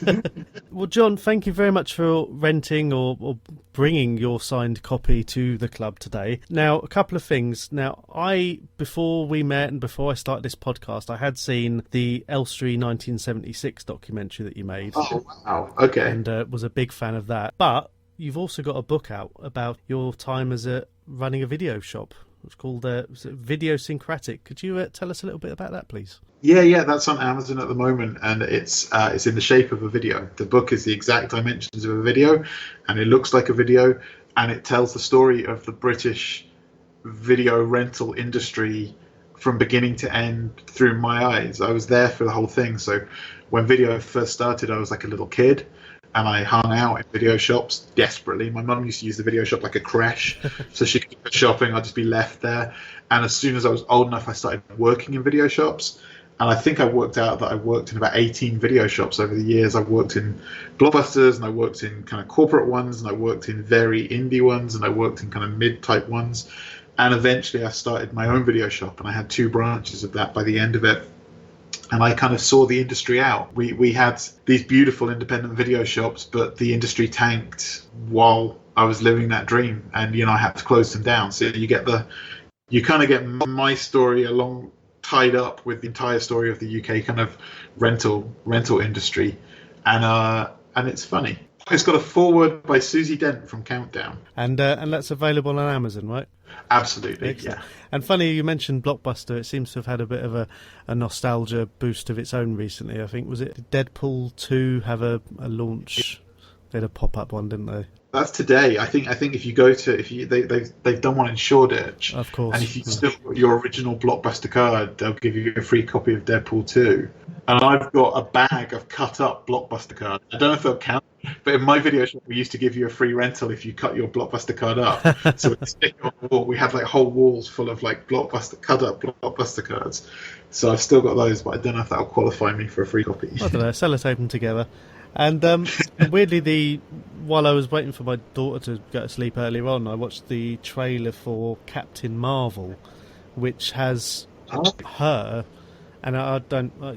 Well, John, thank you very much for renting or bringing your signed copy to the club today. Now, a couple of things. Now, before we met and before I started this podcast, I had seen the Elstree 1976 documentary that you made. Oh, wow. Okay. And was a big fan of that. But you've also got a book out about your time as running a video shop. It's called Videosyncratic. Could you tell us a little bit about that, please? Yeah, that's on Amazon at the moment, and it's in the shape of a video. The book is the exact dimensions of a video, and it looks like a video, and it tells the story of the British video rental industry from beginning to end through my eyes. I was there for the whole thing. So when video first started, I was like a little kid, and I hung out in video shops desperately. My mum used to use the video shop like a creche, so she could go shopping. I'd just be left there. And as soon as I was old enough, I started working in video shops. And I think I worked out that I worked in about 18 video shops over the years. I've worked in blockbusters, and I worked in kind of corporate ones, and I worked in very indie ones, and I worked in kind of mid-type ones. And eventually I started my own video shop, and I had 2 branches of that by the end of it. And I kind of saw the industry out. We had these beautiful independent video shops, but the industry tanked while I was living that dream. And, you know, I had to close them down. So you kind of get my story along tied up with the entire story of the UK kind of rental industry, and it's funny. It's got a foreword by Susie Dent from Countdown, and that's available on Amazon, right? Absolutely. Excellent. Yeah. And funny you mentioned Blockbuster. It seems to have had a bit of a nostalgia boost of its own recently. I think, was it Deadpool 2 have a launch? They had a pop-up one, didn't they? That's today. I think if you go to they've done one in Shoreditch, of course. And if you still got your original Blockbuster card, they'll give you a free copy of Deadpool 2. And I've got a bag of cut up Blockbuster cards. I don't know if they'll count, but in my video shop we used to give you a free rental if you cut your Blockbuster card up. So we'd stick it on the wall. We had like whole walls full of like cut up Blockbuster cards. So I've still got those, but I don't know if that'll qualify me for a free copy. I don't know. Sellotape them together. And weirdly, while I was waiting for my daughter to go to sleep earlier on, I watched the trailer for Captain Marvel, which has her, and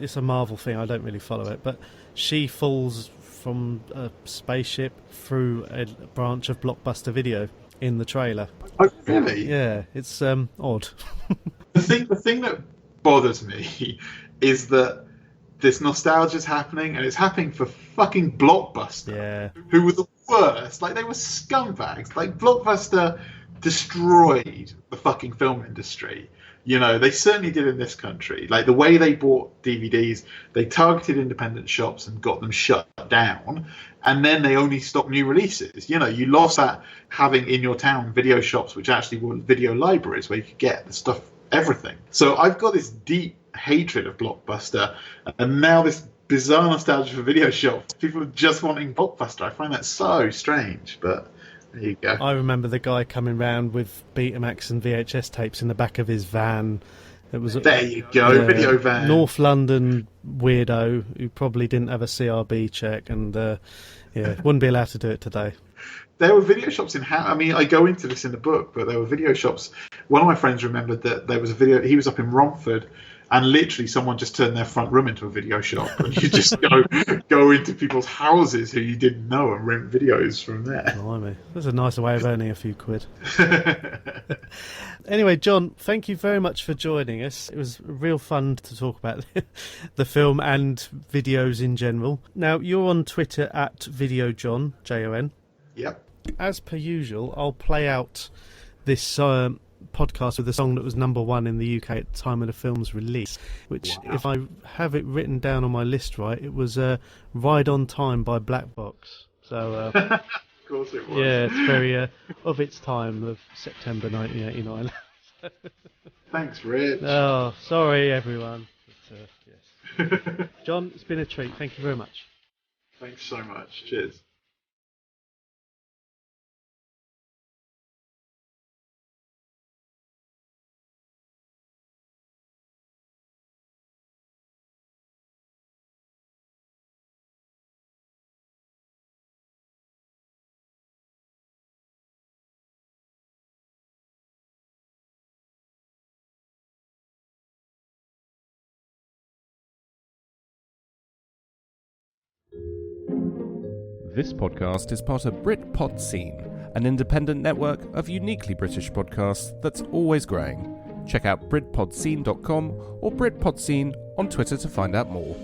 it's a Marvel thing, I don't really follow it, but she falls from a spaceship through a branch of Blockbuster Video in the trailer. Oh, really? Yeah, it's odd. The thing that bothers me is that this nostalgia is happening, and it's happening for fucking Blockbuster, yeah, who were the worst. Like, they were scumbags. Like, Blockbuster destroyed the fucking film industry. You know, they certainly did in this country. Like, the way they bought DVDs, they targeted independent shops and got them shut down, and then they only stopped new releases. You know, you lost that having in your town video shops, which actually were video libraries where you could get the stuff, everything. So I've got this deep hatred of Blockbuster, and now this bizarre nostalgia for video shops. People are just wanting Blockbuster. I find that so strange, but there you go. I remember the guy coming round with Betamax and VHS tapes in the back of his van. It was There you go, video van. North London weirdo who probably didn't have a CRB check, and wouldn't be allowed to do it today. There were video shops in I mean, I go into this in the book, but there were video shops. One of my friends remembered that there was a video. He was up in Romford, and literally someone just turned their front room into a video shop, and you just go into people's houses who you didn't know and rent videos from there. Blimey. That's a nicer way of earning a few quid. Anyway, John, thank you very much for joining us. It was real fun to talk about the film and videos in general. Now, you're on Twitter at VideoJon, Jon. Yep. As per usual, I'll play out this podcast with the song that was number 1 in the UK at the time of the film's release, which, if I have it written down on my list right, it was Ride on Time by Black Box. So, of course it was. Yeah, it's very of its time, of September 1989. Thanks, Rich. Oh, sorry, everyone. But, yes. John, it's been a treat. Thank you very much. Thanks so much. Cheers. This podcast is part of Britpod Scene, an independent network of uniquely British podcasts that's always growing. Check out BritpodScene.com or Britpod Scene on Twitter to find out more.